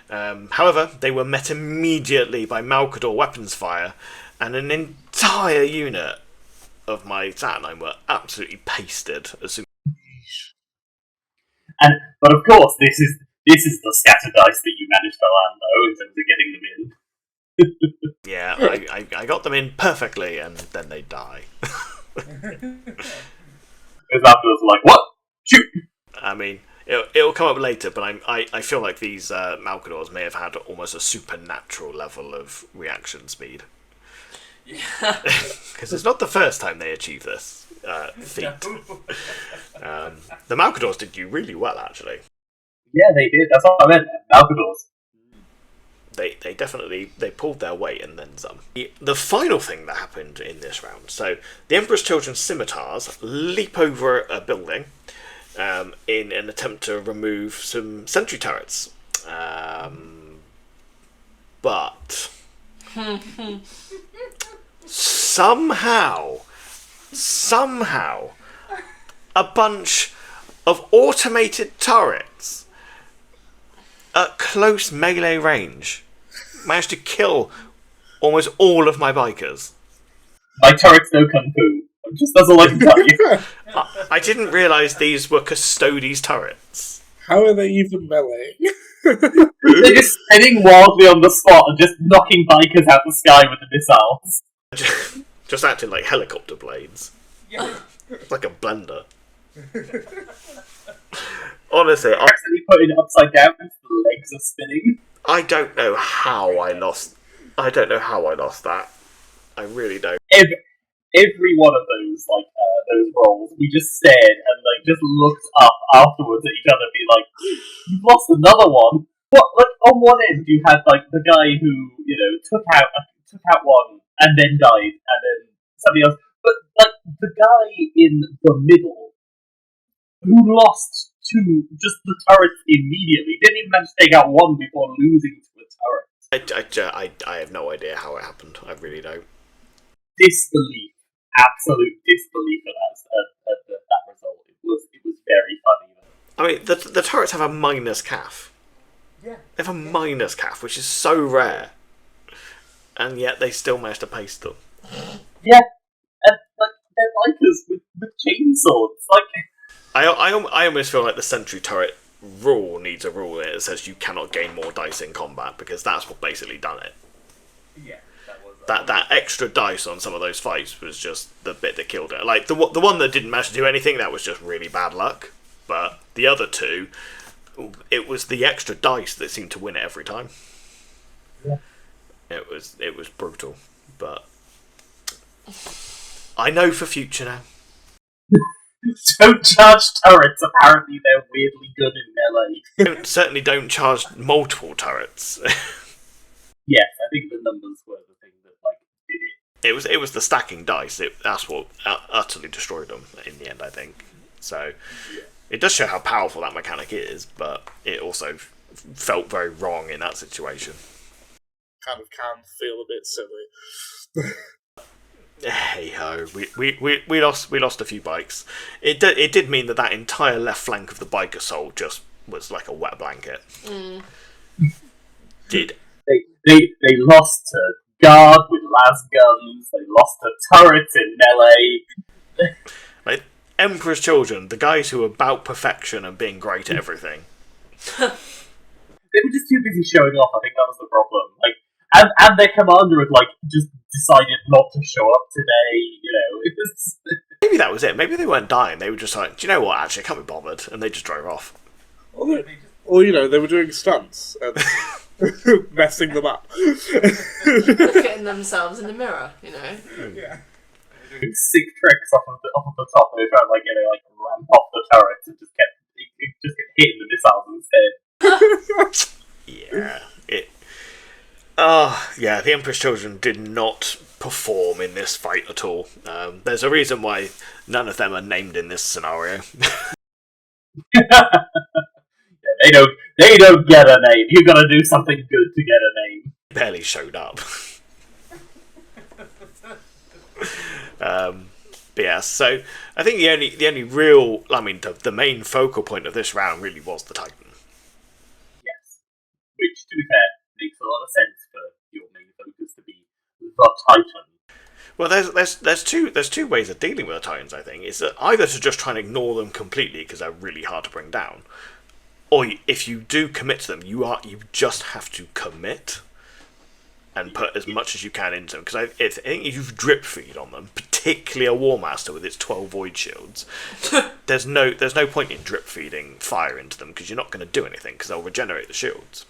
However, they were met immediately by Malkador weapons fire, and an entire unit of my Saturnine were absolutely pasted as soon. But of course, this is the scatter dice that you managed to land, though, in terms of getting them in. Yeah, I got them in perfectly, and then they die. Because afterwards, like, what? Shoot! I mean, it'll come up later, but I feel like these Malkadors may have had almost a supernatural level of reaction speed. Yeah. Because it's not the first time they achieve this feat. The Malkadors did you really well, actually. Yeah, they did. That's what I meant. Malkadors. They definitely pulled their weight and then some. The final thing that happened in this round, so the Emperor's Children's Scimitars leap over a building in an attempt to remove some sentry turrets. But somehow, a bunch of automated turrets at close melee range managed to kill almost all of my bikers. My turrets know Kung Fu. Just that's all I can tell you. I didn't realise these were Custodes turrets. How are they even melee? They're just spinning wildly on the spot and just knocking bikers out the sky with the missiles. Just acting like helicopter blades. Yeah. It's like a blender. Honestly, Actually putting it upside down and the legs are spinning. I don't know how I lost that. I really don't. Every one of those rolls, we just stared and just looked up afterwards at each other and be like, "You've lost another one." What? Like on one end, you had the guy who took out one and then died, and then somebody else. But the guy in the middle who lost just the turrets immediately, didn't even manage to take out one before losing to a turret. I have no idea how it happened. I really don't. Disbelief, absolute disbelief at that result. It was very funny. I mean, the turrets have a minus CAF. Yeah. They have a minus CAF, which is so rare, and yet they still manage to paste them. Yeah, and they're bikers with chainswords. I almost feel like the sentry turret rule needs a rule in it that says you cannot gain more dice in combat, because that's what basically done it. Yeah, that was That extra dice on some of those fights was just the bit that killed it. Like the one that didn't manage to do anything, that was just really bad luck. But the other two, it was the extra dice that seemed to win it every time. Yeah. It was brutal, but I know for future now. Don't charge turrets. Apparently, they're weirdly good in melee. Certainly don't charge multiple turrets. Yes, I think the numbers were the thing that did it. It was the stacking dice. That's what utterly destroyed them in the end, I think. So it does show how powerful that mechanic is, but it also felt very wrong in that situation. Kind of can feel a bit silly. Hey ho, we lost a few bikes. It did mean that entire left flank of the bike assault just was like a wet blanket. Mm. Did They lost to Guard with las guns, they lost to turrets in melee. Like, Emperor's Children, the guys who are about perfection and being great at everything. They were just too busy showing off. I think that was the problem. Like, and their commander had just decided not to show up today. It was. Maybe that was it. Maybe they weren't dying. They were just like, do you know what? Actually, I can't be bothered, and they just drove off. Or they were doing stunts and messing them up. Looking at themselves in the mirror, Yeah. Doing sick tricks off of the top. They were trying ramp off the turrets and just kept hitting the missiles instead. Yeah, the Emperor's Children did not perform in this fight at all. There's a reason why none of them are named in this scenario. Yeah, they don't get a name. You gotta do something good to get a name. Barely showed up. But yeah, so I think the only real, the main focal point of this round really was the Titan. Yes, which to be fair makes a lot of sense for your main focus to be the Titan. Well, there's two ways of dealing with the Titans. I think is either to just try and ignore them completely because they're really hard to bring down, or if you do commit to them, you just have to commit and put as much as you can into them. Because I think if you drip feed on them, particularly a War Master with its 12 void shields, there's no point in drip feeding fire into them because you're not going to do anything because they'll regenerate the shields.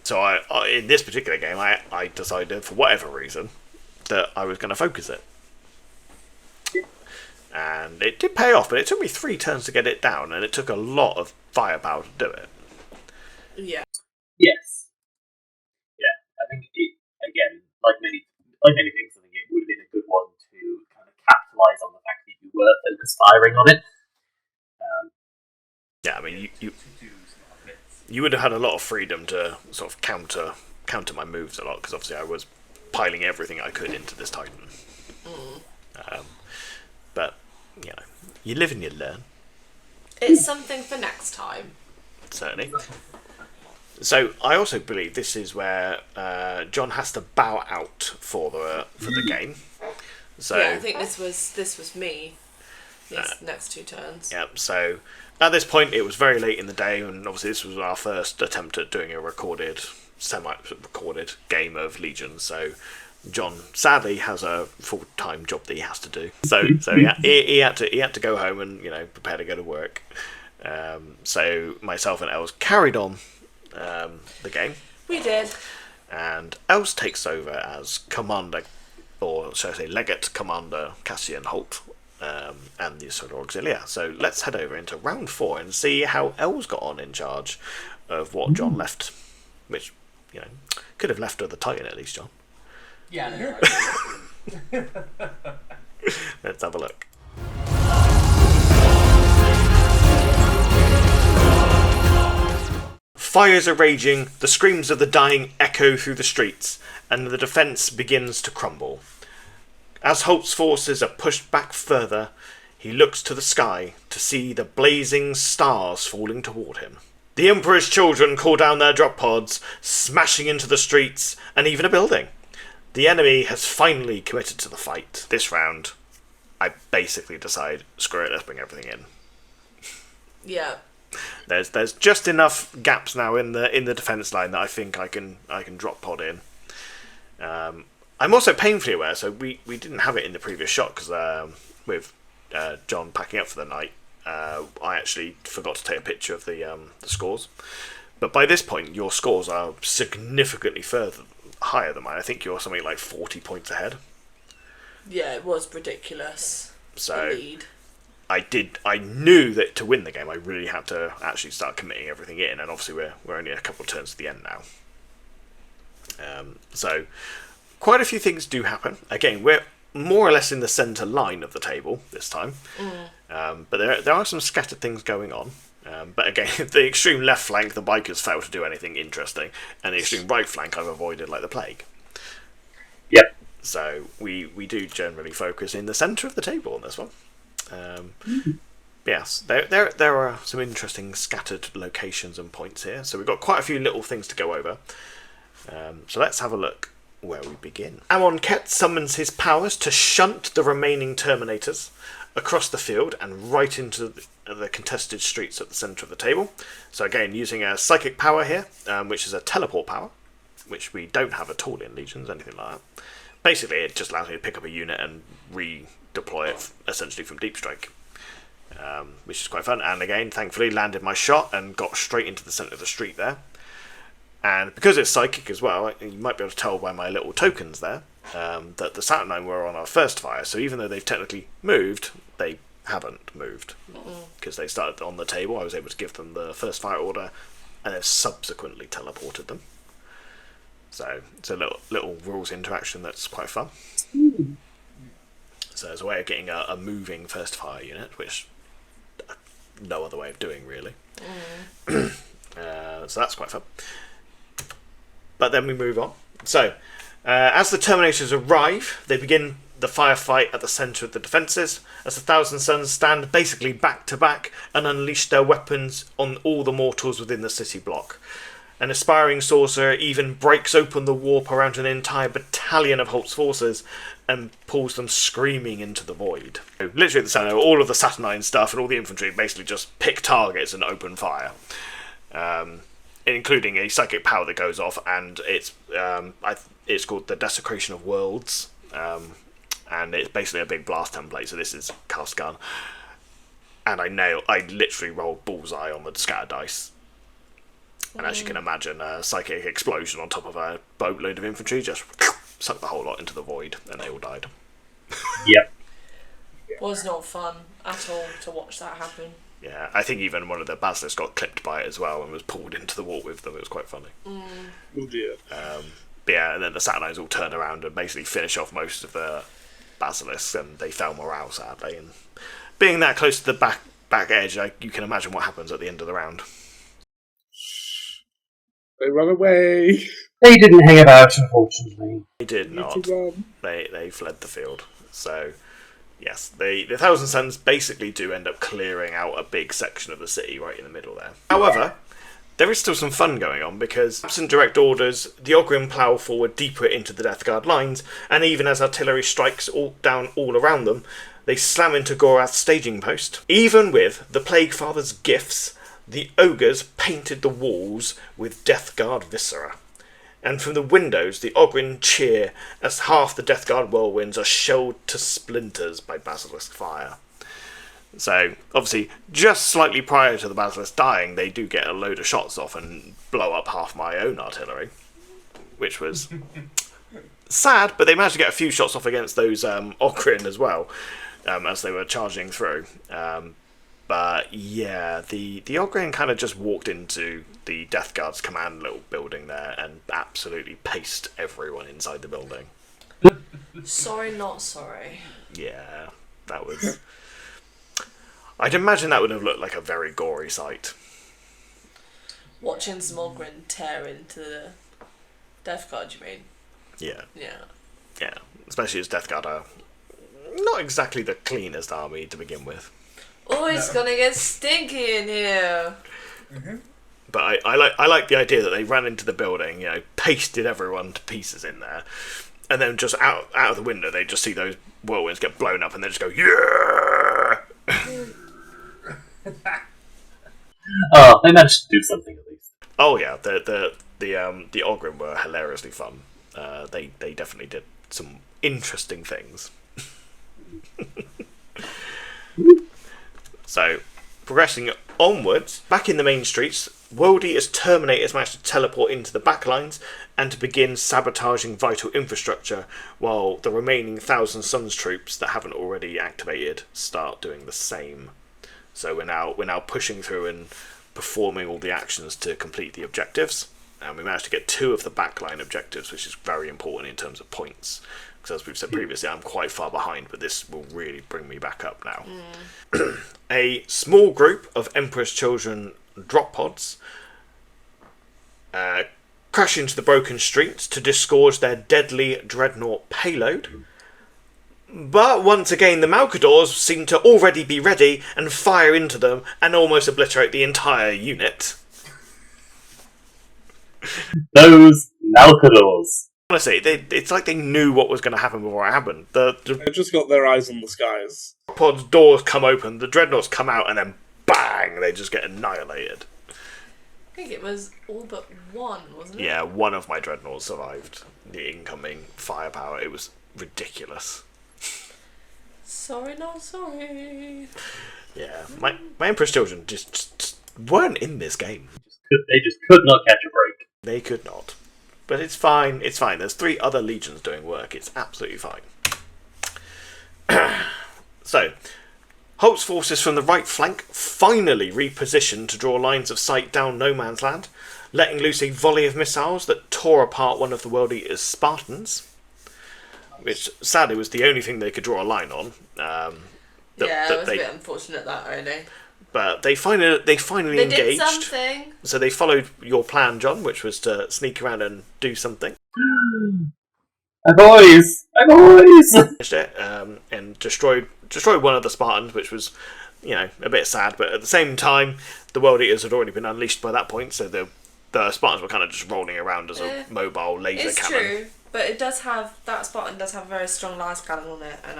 So I in this particular game, I decided for whatever reason that I was going to focus it. And it did pay off, but it took me 3 turns to get it down, and it took a lot of firepower to do it. Yeah. Yes. Yeah, I think again, like many things, I think it would have been a good one to kind of capitalise on the fact that you were focus firing on it. Yeah, I mean, you would have had a lot of freedom to sort of counter my moves a lot, because obviously I was piling everything I could into this Titan. But, you live and you learn. It's something for next time. Certainly. So I also believe this is where John has to bow out for the game. So yeah, I think this was me. These next 2 turns. Yep. So at this point, it was very late in the day, and obviously this was our first attempt at doing a semi-recorded game of Legions. So John sadly has a full-time job that he has to do. So yeah, he had to go home and prepare to go to work. So myself and Els carried on the game. We did. And Els takes over as commander, or shall I say legate commander Cassian Holt, and the Solar Auxilia. So let's head over into round 4 and see how Els got on in charge of what John left, which could have left her the Titan at least, John. Yeah. Let's have a look. Fires are raging, the screams of the dying echo through the streets, and the defence begins to crumble. As Holt's forces are pushed back further, he looks to the sky to see the blazing stars falling toward him. The Emperor's children call down their drop pods, smashing into the streets and even a building. The enemy has finally committed to the fight. This round, I basically decide, screw it, let's bring everything in. Yeah. There's just enough gaps now in the defence line that I think I can drop pod in. I'm also painfully aware, so we didn't have it in the previous shot because with John packing up for the night, I actually forgot to take a picture of the scores. But by this point, your scores are significantly higher than mine. I think you're something like 40 points ahead. Yeah, it was ridiculous. So the lead. I knew that to win the game, I really had to actually start committing everything in, and obviously we're only a couple of turns to the end now. So quite a few things do happen. Again, we're more or less in the centre line of the table this time, but there are some scattered things going on. But again, the extreme left flank, the bikers failed to do anything interesting, and the extreme right flank I've avoided like the plague. Yep. So we do generally focus in the centre of the table on this one. Yes, there are some interesting scattered locations and points here. So we've got quite a few little things to go over. So let's have a look where we begin. Amon-Ket summons his powers to shunt the remaining Terminators across the field and right into the contested streets at the centre of the table. So again, using a psychic power here, which is a teleport power, which we don't have at all in Legions, anything like that. Basically, it just allows me to pick up a unit and redeploy it essentially from Deep Strike, which is quite fun. And again, thankfully, landed my shot and got straight into the centre of the street there. And because it's psychic as well, you might be able to tell by my little tokens there that the Saturnine were on our first fire. So even though they've technically moved, they haven't moved. Because they started on the table, I was able to give them the first fire order and then subsequently teleported them. So it's a little rules interaction that's quite fun. So there's a way of getting a moving first fire unit, which no other way of doing really. So that's quite fun. But then we move on. So, as the Terminators arrive, they begin the firefight at the centre of the defences, as the Thousand Suns stand basically back to back and unleash their weapons on all the mortals within the city block. An aspiring sorcerer even breaks open the warp around an entire battalion of Holt's forces and pulls them screaming into the void. So, literally at the centre, all of the Saturnine stuff and all the infantry basically just pick targets and open fire. Including a psychic power that goes off, and it's called the Desecration of Worlds, and it's basically a big blast template. So this is cast gun, and I literally rolled bullseye on the scatter dice, and as you can imagine, a psychic explosion on top of a boatload of infantry just sucked the whole lot into the void, and they all died. Yep. Was not fun at all to watch that happen. Yeah, I think even one of the basilisks got clipped by it as well and was pulled into the wall with them. It was quite funny. Oh dear. But yeah, and then the Saturnines all turned around and basically finish off most of the basilisks, and they fell morale, sadly. And being that close to the back edge, you can imagine what happens at the end of the round. They run away. They didn't hang about, unfortunately. They did not. They fled the field. So, yes, the Thousand Suns basically do end up clearing out a big section of the city right in the middle there. However, there is still some fun going on, because absent direct orders, the Ogryn plough forward deeper into the Death Guard lines, and even as artillery strikes down all around them, they slam into Gorath's staging post. Even with the Plague Father's gifts, the ogres painted the walls with Death Guard viscera. And from the windows, the Ogryn cheer as half the Death Guard whirlwinds are shelled to splinters by basilisk fire. So, obviously, just slightly prior to the basilisk dying, they do get a load of shots off and blow up half my own artillery, which was sad, but they managed to get a few shots off against those Ogryn as well, as they were charging through. But yeah, the Ogryn kind of just walked into the Death Guard's command little building there and absolutely paced everyone inside the building. Sorry, not sorry. Yeah, that was... I'd imagine that would have looked like a very gory sight. Watching some Ogryn tear into the Death Guard, you mean? Yeah. Yeah. Yeah, especially as Death Guard are not exactly the cleanest army to begin with. Oh, it's gonna get stinky in here. Mm-hmm. But I like the idea that they ran into the building, pasted everyone to pieces in there, and then just out of the window they just see those whirlwinds get blown up, and they just go, yeah. Oh, they managed to do something at least. Oh yeah, the Ogryn were hilariously fun. They definitely did some interesting things. So, progressing onwards, back in the main streets, Worldy as Terminators managed to teleport into the backlines and to begin sabotaging vital infrastructure, while the remaining Thousand Suns troops that haven't already activated start doing the same. So we're now pushing through and performing all the actions to complete the objectives, and we managed to get 2 of the backline objectives, which is very important in terms of points. Because as we've said previously, I'm quite far behind, but this will really bring me back up now. A small group of Emperor's Children drop pods crash into the broken streets to disgorge their deadly dreadnought payload. But once again, the Malkadors seem to already be ready and fire into them and almost obliterate the entire unit. Those Malcadors. Honestly, it's like they knew what was going to happen before it happened. The They just got their eyes on the skies. pod's doors come open, the dreadnoughts come out, and then bang, they just get annihilated. I think it was all but one, wasn't it? Yeah, one of my dreadnoughts survived the incoming firepower. It was ridiculous. Sorry, not sorry. Yeah, my Emperor's Children just weren't in this game. They just could not catch a break. They could not. But it's fine, it's fine. There's 3 other legions doing work. It's absolutely fine. So, Holt's forces from the right flank finally repositioned to draw lines of sight down no man's land, letting loose a volley of missiles that tore apart one of the World Eater's Spartans, which sadly was the only thing they could draw a line on. It was a bit unfortunate that really. But they finally engaged. They did something. So they followed your plan, John, which was to sneak around and do something. My boys! Finished it, and destroyed one of the Spartans, which was, a bit sad. But at the same time, the World Eaters had already been unleashed by that point, so the Spartans were kind of just rolling around as a mobile laser cannon. It's true, but that Spartan does have a very strong las cannon on it, and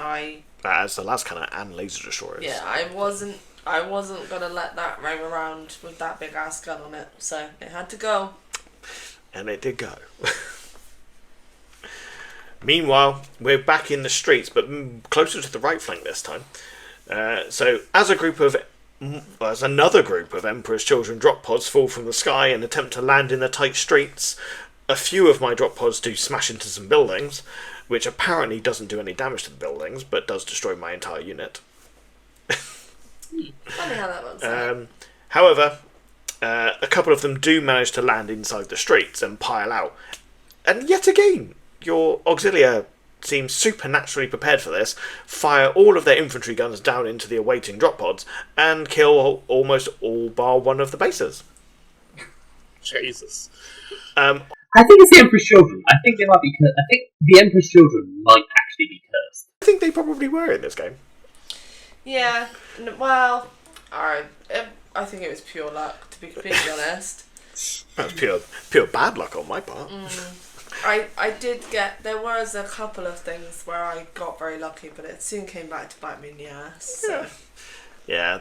That has the las cannon and laser destroyers. Yeah, I wasn't gonna let that roam around with that big ass gun on it, so it had to go. And it did go. Meanwhile, we're back in the streets, but closer to the right flank this time. So, as another group of Emperor's Children drop pods fall from the sky and attempt to land in the tight streets, a few of my drop pods do smash into some buildings, which apparently doesn't do any damage to the buildings, but does destroy my entire unit. Funny how that works out. However, a couple of them do manage to land inside the streets and pile out. And yet again, your Auxilia seems supernaturally prepared for this, fire all of their infantry guns down into the awaiting drop pods, and kill almost all bar one of the bases. Jesus. I think it's the Emperor's Children. I think they might be. I think the Emperor's Children might actually be cursed. I think they probably were in this game. Yeah, well, I think it was pure luck, to be completely honest. That's pure bad luck on my part. There was a couple of things where I got very lucky, but it soon came back to bite me in the ass. So. Yeah,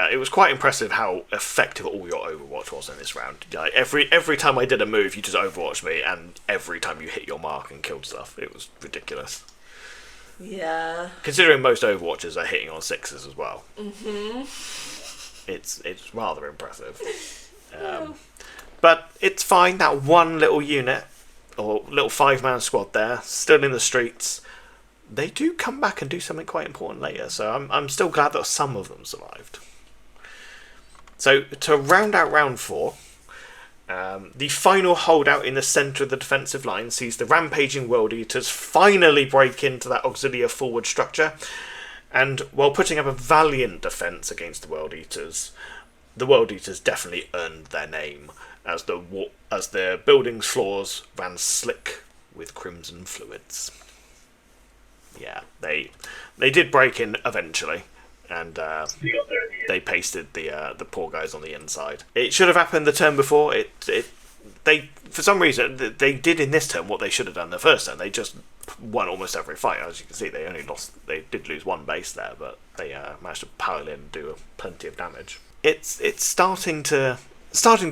it was quite impressive how effective all your Overwatch was in this round. Like every time I did a move, you just Overwatched me, and every time you hit your mark and killed stuff, it was ridiculous. Yeah. Considering most Overwatches are hitting on 6s as well. Mm-hmm. It's rather impressive. But it's fine, that one little unit, or little 5-man squad there, still in the streets, they do come back and do something quite important later, so I'm still glad that some of them survived. So, to round out round 4, the final holdout in the centre of the defensive line sees the rampaging World Eaters finally break into that Auxilia forward structure, and while putting up a valiant defence against the World Eaters definitely earned their name, as the building's floors ran slick with crimson fluids. Yeah, they did break in eventually, and they pasted the poor guys on the inside. It should have happened the turn before. They for some reason they did in this turn what they should have done the first turn. They just won almost every fight. As you can see, they did lose one base there, but they managed to pile in and do plenty of damage. It's starting to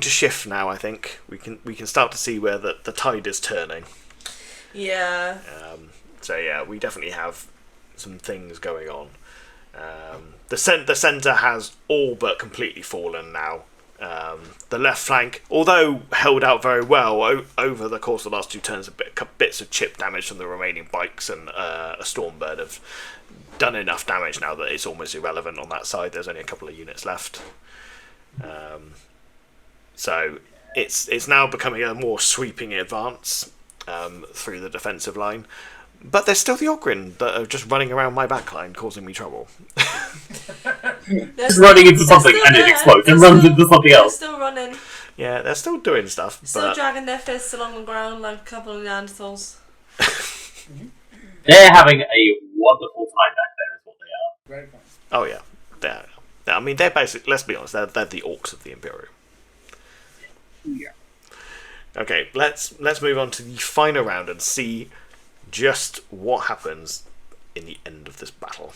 shift now. I think we can start to see where the tide is turning. Yeah. So yeah, we definitely have some things going on. The centre has all but completely fallen now. The left flank, although held out very well over the course of the last 2 turns, bits of chip damage from the remaining bikes and a Stormbird have done enough damage now that it's almost irrelevant on that side. There's only a couple of units left. So it's now becoming a more sweeping advance through the defensive line. But there's still the Ogren that are just running around my backline, causing me trouble. Just running into something and it explodes and runs into something else. They're still running. Yeah, they're still doing stuff. Still dragging their fists along the ground like a couple of Neanderthals. They're having a wonderful time back there, is what they are. Very fun. Oh yeah, they're basically, let's be honest, they're the orcs of the Imperium. Yeah. Okay, let's move on to the final round and see just what happens in the end of this battle.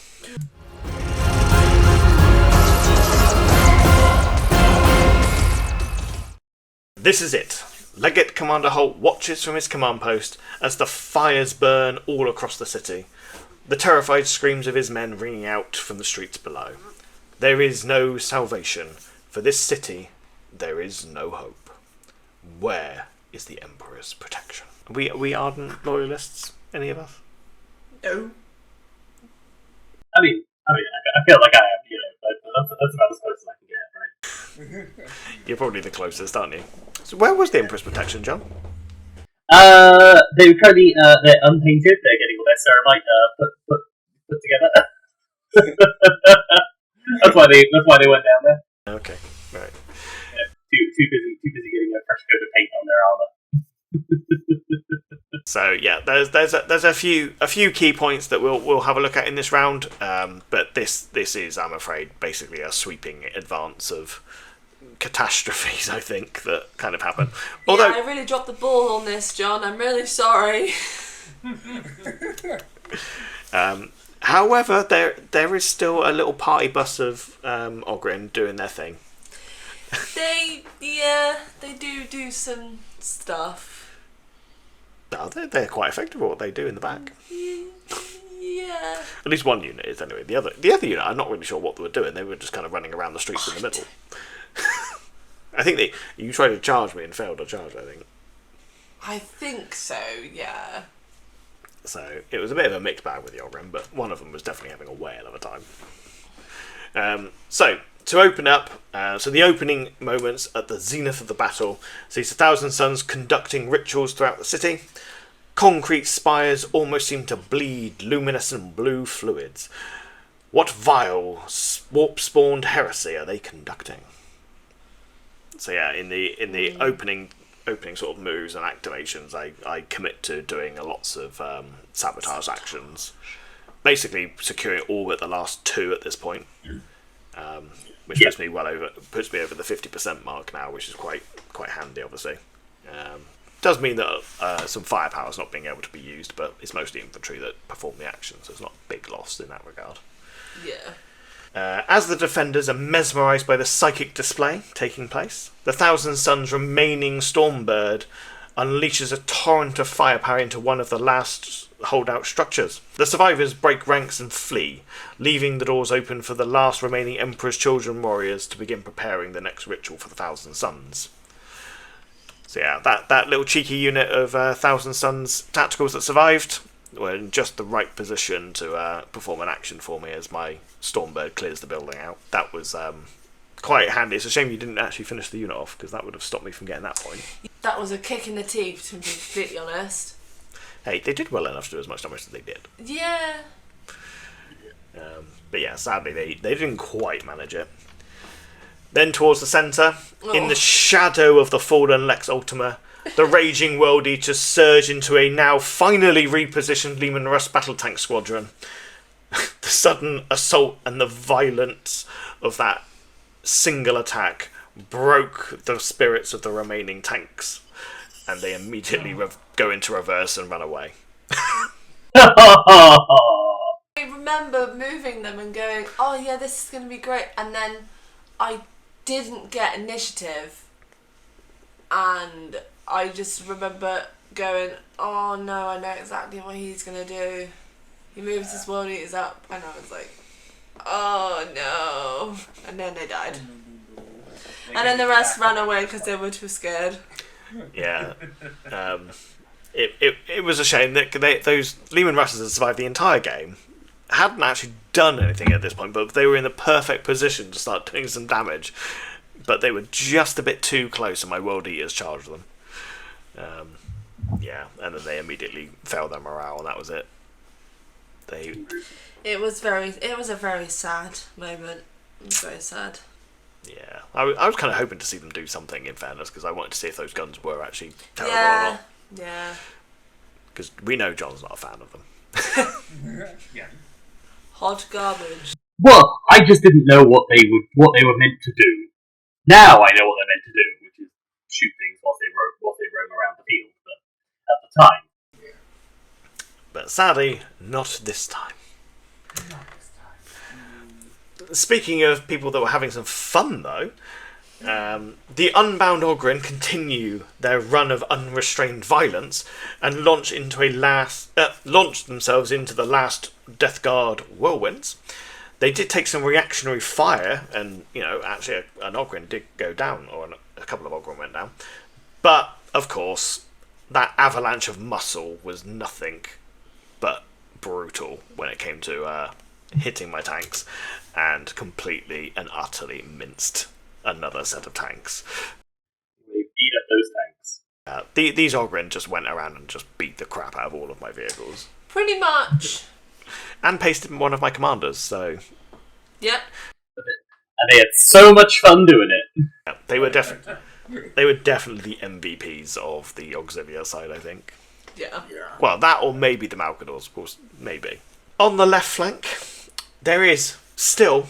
This is it. Legate Commander Holt watches from his command post as the fires burn all across the city, the terrified screams of his men ringing out from the streets below. There is no salvation. For this city, there is no hope. Where is the Emperor's protection? Are we ardent loyalists, any of us? No. I mean, I feel like I am, but that's about as close as I can get, right? You're probably the closest, aren't you? So where was the Emperor's protection, John? They're currently they're unpainted. They're getting all their ceramite put together. that's why they went down there. Okay, right. Yeah, too busy getting a fresh coat of paint on their armor. So yeah, there's a few key points that we'll have a look at in this round. But this is, I'm afraid, basically a sweeping advance of catastrophes, I think, that kind of happen. Although I really dropped the ball on this, John. I'm really sorry. However, there is still a little party bus of Ogryn doing their thing. They do some stuff. No, they're quite effective at what they do in the back. Yeah. At least one unit is, anyway. The other unit, I'm not really sure what they were doing. They were just kind of running around the streets in the middle. I think you tried to charge me and failed to charge, I think. I think so, yeah. So it was a bit of a mixed bag with the Ogryn, but one of them was definitely having a whale of a time. So to open up, so the opening moments at the zenith of the battle sees 1,000 Suns conducting rituals throughout the city. Concrete spires almost seem to bleed luminescent blue fluids. What vile, warp-spawned heresy are they conducting? So yeah, in the opening sort of moves and activations, I commit to doing lots of sabotage actions, basically securing all but the last two at this point, which puts me over the 50% mark now, which is quite handy, obviously. Does mean that some firepower is not being able to be used, but it's mostly infantry that perform the action, so it's not a big loss in that regard. Yeah. As the defenders are mesmerised by the psychic display taking place, the 1,000 Suns remaining Stormbird unleashes a torrent of firepower into one of the last holdout structures. The survivors break ranks and flee, leaving the doors open for the last remaining Emperor's Children warriors to begin preparing the next ritual for the 1,000 Suns. So yeah, that little cheeky unit of 1,000 Suns tacticals that survived were in just the right position to perform an action for me as my Stormbird clears the building out. That was quite handy. It's a shame you didn't actually finish the unit off, because that would have stopped me from getting that point. That was a kick in the teeth, to be completely honest. Hey, they did well enough to do as much damage as they did. Yeah. But yeah, sadly they didn't quite manage it. Then towards the centre, in the shadow of the fallen Lex Ultima, the raging World Eaters surge into a now finally repositioned Leman Russ battle tank squadron. The sudden assault and the violence of that single attack broke the spirits of the remaining tanks, and they immediately go into reverse and run away. I remember moving them and going, oh yeah, this is going to be great, and then I didn't get initiative, and I just remember going, oh no, I know exactly what he's going to do. He moves his World Eaters up, and I was like, oh no. And then they died. And then the rest ran away because they were too scared. Yeah. It was a shame that those Leman Russes had survived the entire game, hadn't actually done anything at this point, but they were in the perfect position to start doing some damage. But they were just a bit too close, and my World Eaters charged them. Yeah, and then they immediately failed their morale, and that was it. It was a very sad moment. It was very sad. Yeah, I was kind of hoping to see them do something, in fairness, because I wanted to see if those guns were actually terrible or not. Yeah. Because we know John's not a fan of them. Yeah. Hot garbage. Well, I just didn't know what they were meant to do. Now I know what they're meant to do, which is shoot things whilst they roam the time. But sadly, not this time. Speaking of people that were having some fun, though, the Unbound Ogryn continue their run of unrestrained violence and launch themselves into the last Death Guard whirlwinds. They did take some reactionary fire, and actually an Ogryn did go down, or a couple of Ogryn went down. But of course, that avalanche of muscle was nothing but brutal when it came to hitting my tanks, and completely and utterly minced another set of tanks. They beat up those tanks. These Ogryn just went around and just beat the crap out of all of my vehicles. Pretty much. And pasted one of my commanders, so... Yep. And they had so much fun doing it. Yeah, they were definitely the MVPs of the Auxilia side, I think. Yeah. Well, that or maybe the Malcadors, of course, maybe. On the left flank, there is still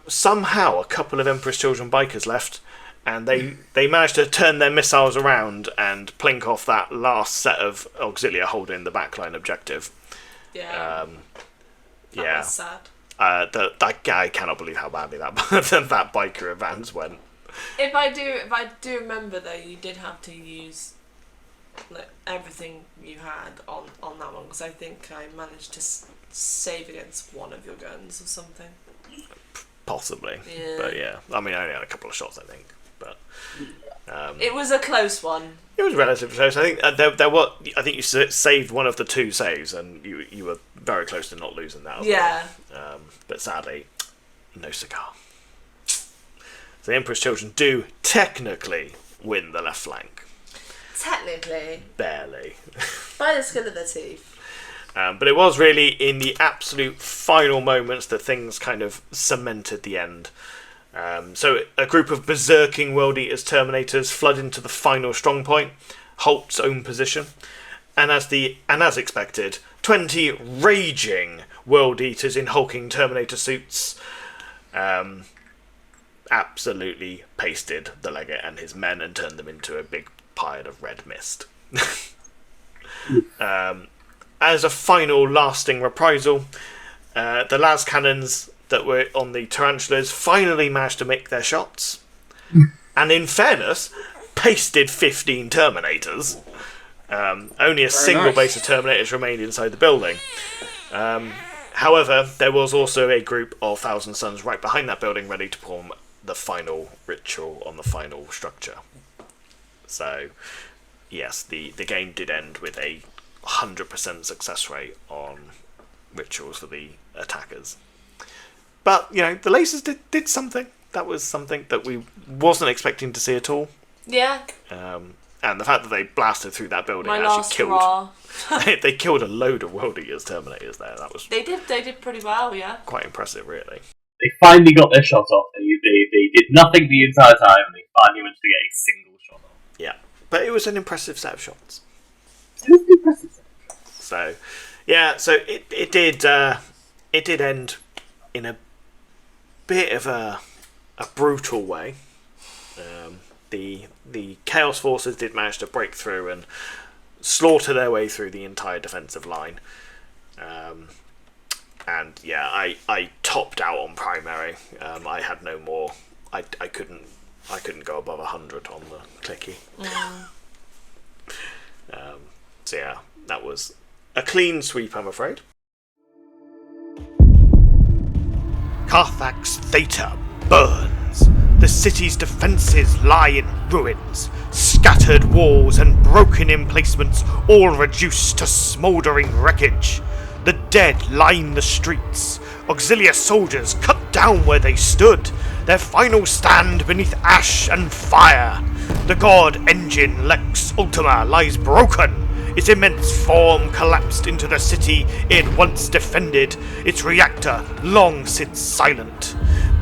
somehow a couple of Emperor's Children bikers left, and they managed to turn their missiles around and plink off that last set of Auxilia holding the backline objective. Yeah. That was sad. That guy, I cannot believe how badly that that biker advance went. If I do remember though, you did have to use everything you had on that one, because I think I managed to save against one of your guns or something. Possibly, yeah. But yeah, I mean, I only had a couple of shots, I think, but it was a close one. It was relatively close. I think I think you saved one of the two saves, and you were very close to not losing that. Yeah. But sadly, no cigar. So the Emperor's Children do technically win the left flank. Technically. Barely. By the skin of their teeth. But it was really in the absolute final moments that things kind of cemented the end. So a group of berserking World Eaters Terminators flood into the final strong point, Holt's own position, and as expected, 20 raging World Eaters in hulking Terminator suits absolutely pasted the Legate and his men and turned them into a big pile of red mist. As a final lasting reprisal, the las cannons that were on the Tarantulas finally managed to make their shots, and in fairness, pasted 15 Terminators. Only a single base of Terminators remained inside the building. However, there was also a group of Thousand Suns right behind that building ready to perform the final ritual on the final structure. So, yes, the game did end with a 100% success rate on rituals for the attackers. But, the lasers did something. That was something that we wasn't expecting to see at all. Yeah. And the fact that they blasted through that building they killed a load of World Eaters Terminators there. That was They did pretty well, yeah. quite impressive, really. They finally got their shot off. They did nothing the entire time, and they finally managed to get a single shot off. Yeah. But it was an impressive set of shots. It was an impressive set of shots. So, yeah, so it did end in a bit of a brutal way. The Chaos Forces did manage to break through and slaughter their way through the entire defensive line. And yeah, I topped out on primary. I had no more. I couldn't go above 100 on the clicky. So yeah, that was a clean sweep, I'm afraid. Carthax Theta burns. The city's defences lie in ruins. Scattered walls and broken emplacements all reduced to smouldering wreckage. The dead line the streets. Auxilia soldiers cut down where they stood. Their final stand beneath ash and fire. The god engine Lex Ultima lies broken. Its immense form collapsed into the city it once defended. Its reactor long sits silent.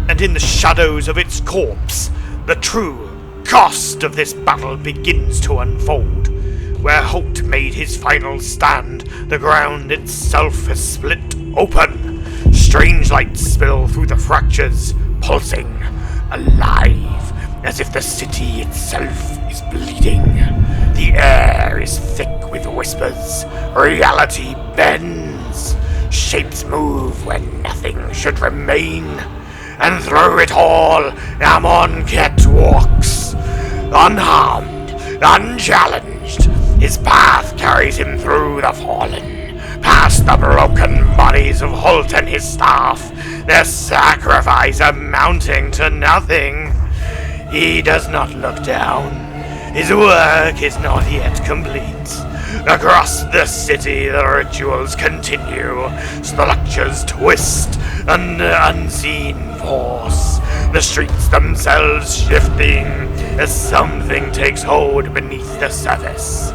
And in the shadows of its corpse, the true cost of this battle begins to unfold. Where Holt made his final stand, the ground itself has split open. Strange lights spill through the fractures, pulsing, alive, as if the city itself is bleeding. The air is thick with whispers, reality bends. Shapes move when nothing should remain. And through it all, Amonkhet walks. Unharmed, unchallenged, his path carries him through the fallen, past the broken bodies of Holt and his staff, their sacrifice amounting to nothing. He does not look down. His work is not yet complete. Across the city the rituals continue, structures twist under unseen force, the streets themselves shifting as something takes hold beneath the surface.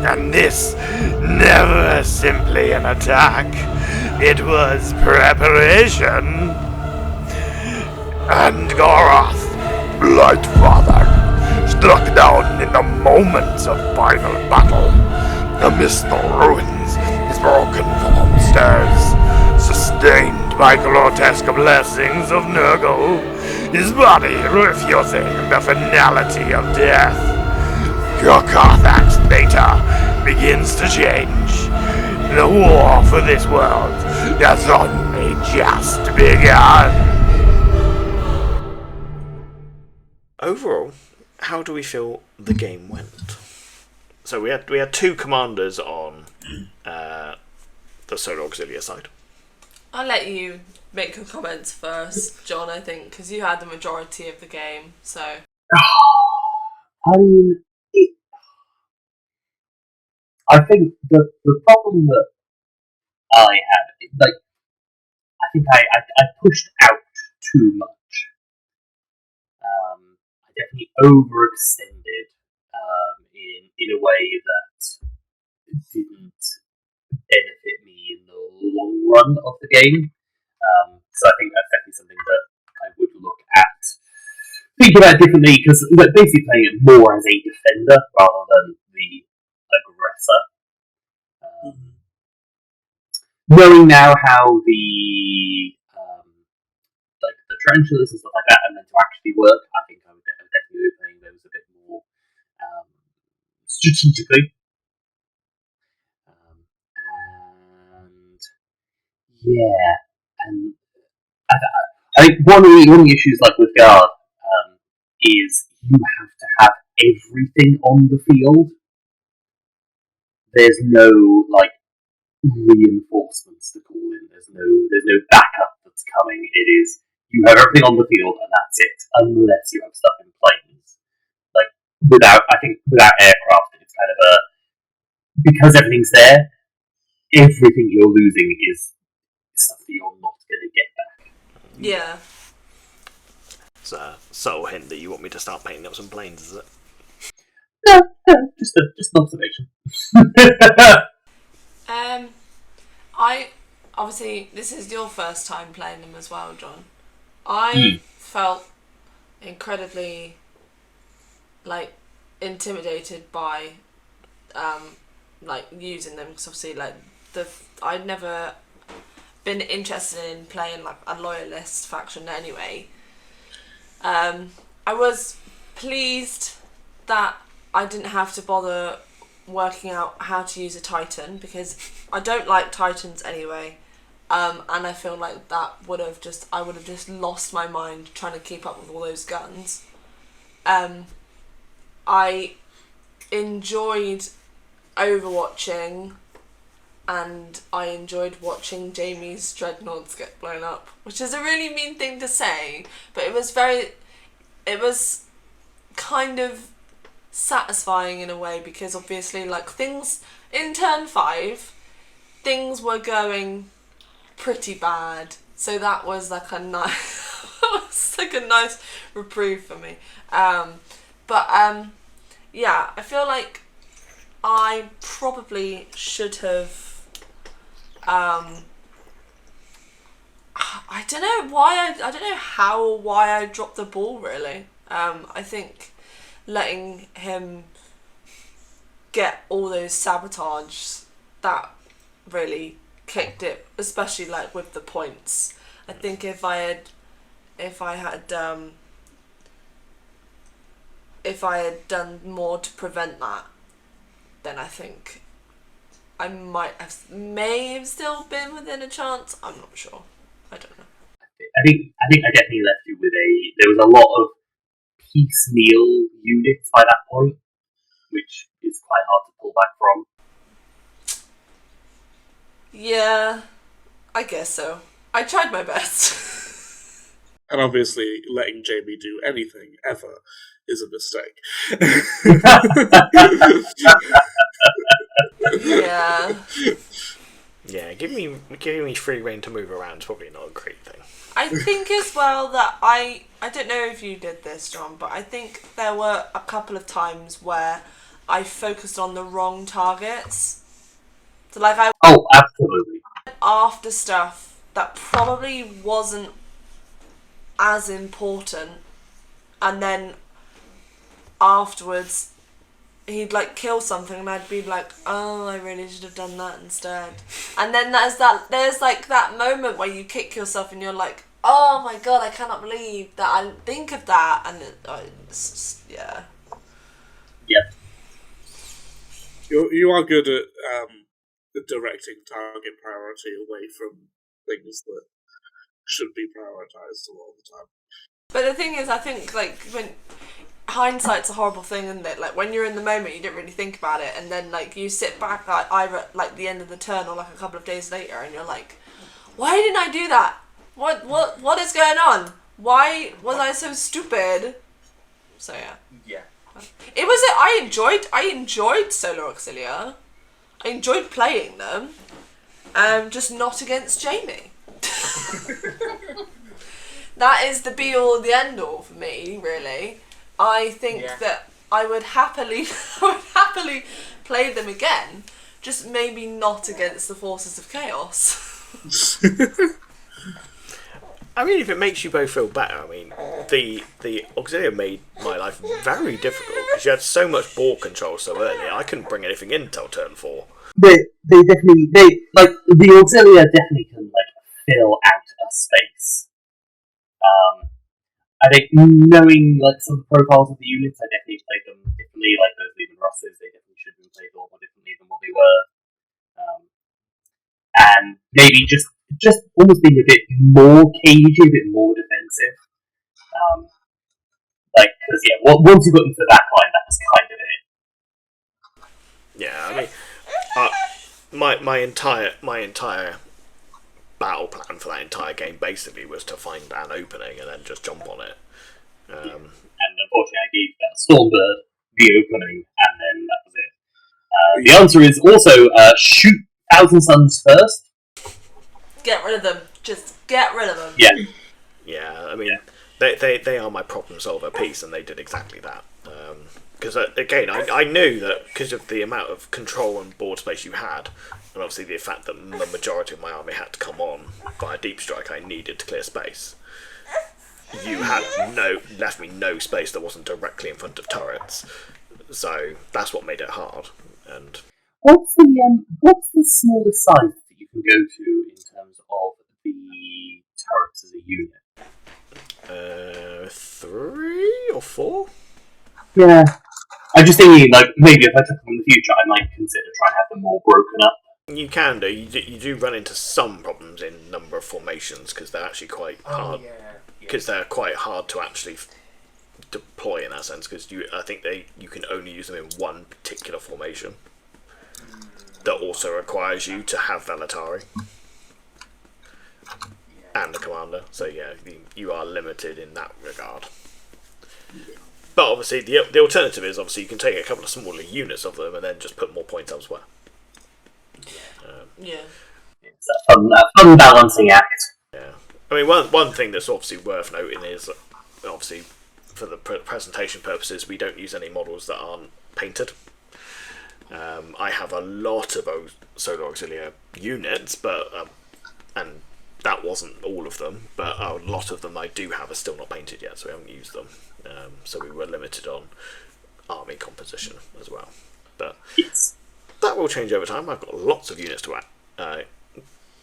And this never simply an attack, it was preparation. And Goroth, Blightfather, struck down in the moments of final battle. Amidst the ruins, his broken form stirs, sustained by grotesque blessings of Nurgle, his body refusing the finality of death. Karthak's data begins to change. The war for this world has only just begun. Overall, how do we feel the game went? So we had two commanders on the Solar Auxilia side. I'll let you make your comments first, John, I think, because you had the majority of the game, so... I mean, I think the problem that I had, like, I think I pushed out too much. I definitely overextended in a way that didn't benefit me in the long run of the game. So I think that's definitely something that I would look at, think about differently, because basically playing it more as a defender rather than the aggressor. Knowing now how the trenches and stuff like that are meant to actually work, I think I would definitely be playing those a bit more strategically. And yeah, and I think one of the issues, like with Guard, is you have to have everything on the field. There's no like reinforcements to call in. There's no backup that's coming. It is you have everything on the field and that's it, unless you have stuff in planes. Like without aircraft, it's kind of because everything's there. Everything you're losing is stuff that you're not going to get back. Yeah. It's a subtle hint that you want me to start painting up some planes, is it? No, just an observation. I obviously this is your first time playing them as well, John. I felt incredibly like intimidated by like using them, because obviously like I'd never been interested in playing like a loyalist faction anyway. I was pleased that I didn't have to bother working out how to use a Titan, because I don't like Titans anyway, and I feel like I would have just lost my mind trying to keep up with all those guns. I enjoyed overwatching, and I enjoyed watching Jamie's dreadnoughts get blown up, which is a really mean thing to say, but it was kind of satisfying in a way, because obviously like things in turn 5 things were going pretty bad, so that was like a nice reprieve for me. Yeah, I feel like I probably should have I don't know why I don't know how or why I dropped the ball really. I think letting him get all those sabotage, that really kicked it, especially like with the points. I think if I had done more to prevent that, then I think I may have still been within a chance. I'm not sure. I don't know. I think I definitely left you with there was a lot of piecemeal units by that point, which is quite hard to pull back from. Yeah, I guess so. I tried my best. And obviously, letting Jamie do anything ever is a mistake. Yeah. Yeah, giving me free reign to move around is probably not a great thing. I think as well that I don't know if you did this, John, but I think there were a couple of times where I focused on the wrong targets. So like I Oh, absolutely. went after stuff that probably wasn't as important, and then afterwards he'd like kill something and I'd be like, oh, I really should have done that instead. And then there's like that moment where you kick yourself and you're like, oh my god, I cannot believe that I think of that. And it's just, yeah. Yep. You are good at directing target priority away from things that should be prioritized a lot of the time. But the thing is, I think like when hindsight's a horrible thing, isn't it? Like when you're in the moment, you don't really think about it, and then like you sit back like either at like the end of the turn or like a couple of days later, and you're like, why didn't I do that? What is going on? Why was I so stupid? So yeah. Yeah. It was. I enjoyed Solar Auxilia. I enjoyed playing them. Just not against Jamie. That is the be all, the end all for me, really. I think that I would happily play them again, just maybe not against the forces of chaos. I mean, if it makes you both feel better, I mean, the Auxilia made my life very difficult because you had so much board control so early. I couldn't bring anything in until turn 4. They definitely like the Auxilia definitely can like fill out a space. I think knowing like some of the profiles of the units, I definitely played them differently. Like those Legion Russes, they definitely should have been played a lot more differently than what they were. And maybe just almost being a bit more cagey, a bit more defensive. Like because once you got into that line, that was kind of it. Yeah, I mean, my entire battle plan for that entire game basically was to find an opening and then just jump on it. And unfortunately, I gave that Stormbird the opening, and then that was it. The answer is also shoot Thousand Suns first. Get rid of them. Just get rid of them. Yeah. Yeah, I mean, they are my problem solver piece, and they did exactly that. Because again, I knew that because of the amount of control and board space you had, and obviously the fact that the majority of my army had to come on via deep strike, I needed to clear space. You had left me no space that wasn't directly in front of turrets, so that's what made it hard. And what's the smallest size that you can go to in terms of the turrets as a unit? 3 or 4. Yeah. I'm just thinking, like, maybe if I took them in the future, I might consider trying to have them more broken up. You can do. You do run into some problems in number of formations because they're actually quite hard. Because they're quite hard to actually deploy in that sense. Because I think you can only use them in one particular formation. That also requires you to have Velatari and the commander. So yeah, you are limited in that regard. But obviously, the alternative is obviously you can take a couple of smaller units of them and then just put more points elsewhere. Yeah. It's a fun balancing act. Yeah. I mean, one thing that's obviously worth noting is, obviously, for the presentation purposes, we don't use any models that aren't painted. I have a lot of Solar Auxilia units, but and that wasn't all of them, but a lot of them I do have are still not painted yet, so we haven't used them. So we were limited on army composition as well. But that will change over time. I've got lots of units to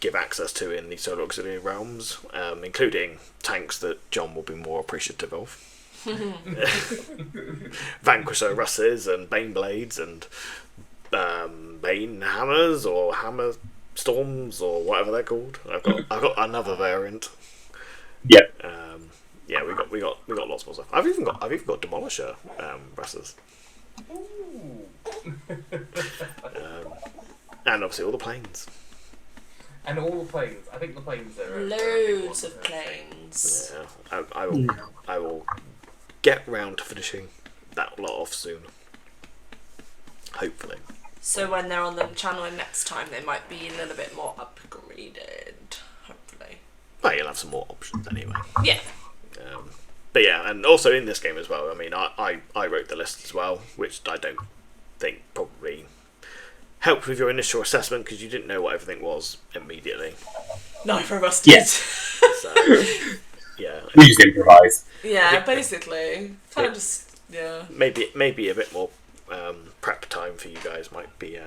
give access to in the Solar Auxilia realms, including tanks that John will be more appreciative of. Vanquisher Russes and Baneblades and Bane hammers or hammer storms or whatever they're called. I've got another variant. Yeah. Yeah, we got lots more stuff. I've even got Demolisher brushes. And obviously all the planes. And all the planes. I think the planes are Loads of planes. Yeah, I will get round to finishing that lot off soon. Hopefully. So when they're on the channel next time, they might be a little bit more upgraded. Hopefully. But you'll have some more options anyway. Yeah. But yeah, and also in this game as well. I mean, I wrote the list as well, which I don't think probably helped with your initial assessment because you didn't know what everything was immediately. Neither of us did. Yes. So yeah, We just improvise. Yeah, basically. Kind of just, yeah. maybe a bit more prep time for you guys might be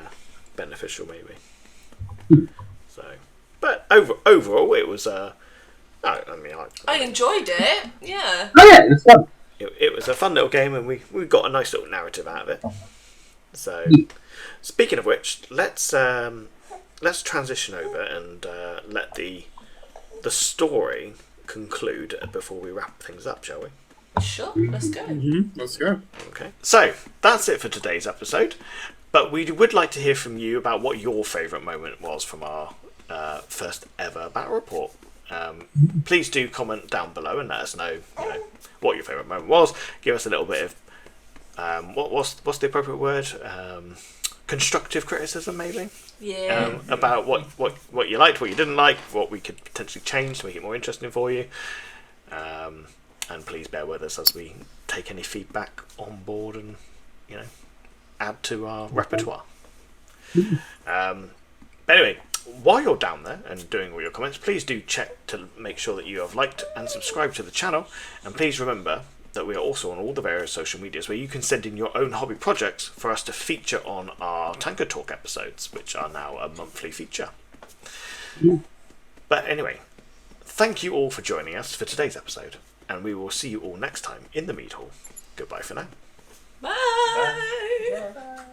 beneficial, maybe. So, but overall, it was I enjoyed it, yeah. Oh yeah, it was fun. It was a fun little game, and we got a nice little narrative out of it. So, speaking of which, let's transition over and let the story conclude before we wrap things up, shall we? Sure, let's go. Let's go. Okay. So that's it for today's episode. But we would like to hear from you about what your favourite moment was from our first ever battle report. Please do comment down below and let us know, what your favourite moment was. Give us a little bit of what's the appropriate word? Constructive criticism, maybe. Yeah. About what you liked, what you didn't like, what we could potentially change to make it more interesting for you. And please bear with us as we take any feedback on board and add to our repertoire. But anyway, while you're down there and doing all your comments, please do check to make sure that you have liked and subscribed to the channel. And please remember that we are also on all the various social medias where you can send in your own hobby projects for us to feature on our Tanker Talk episodes, which are now a monthly feature. But anyway, thank you all for joining us for today's episode, and we will see you all next time in the Mead Hall. Goodbye for now. Bye. Bye.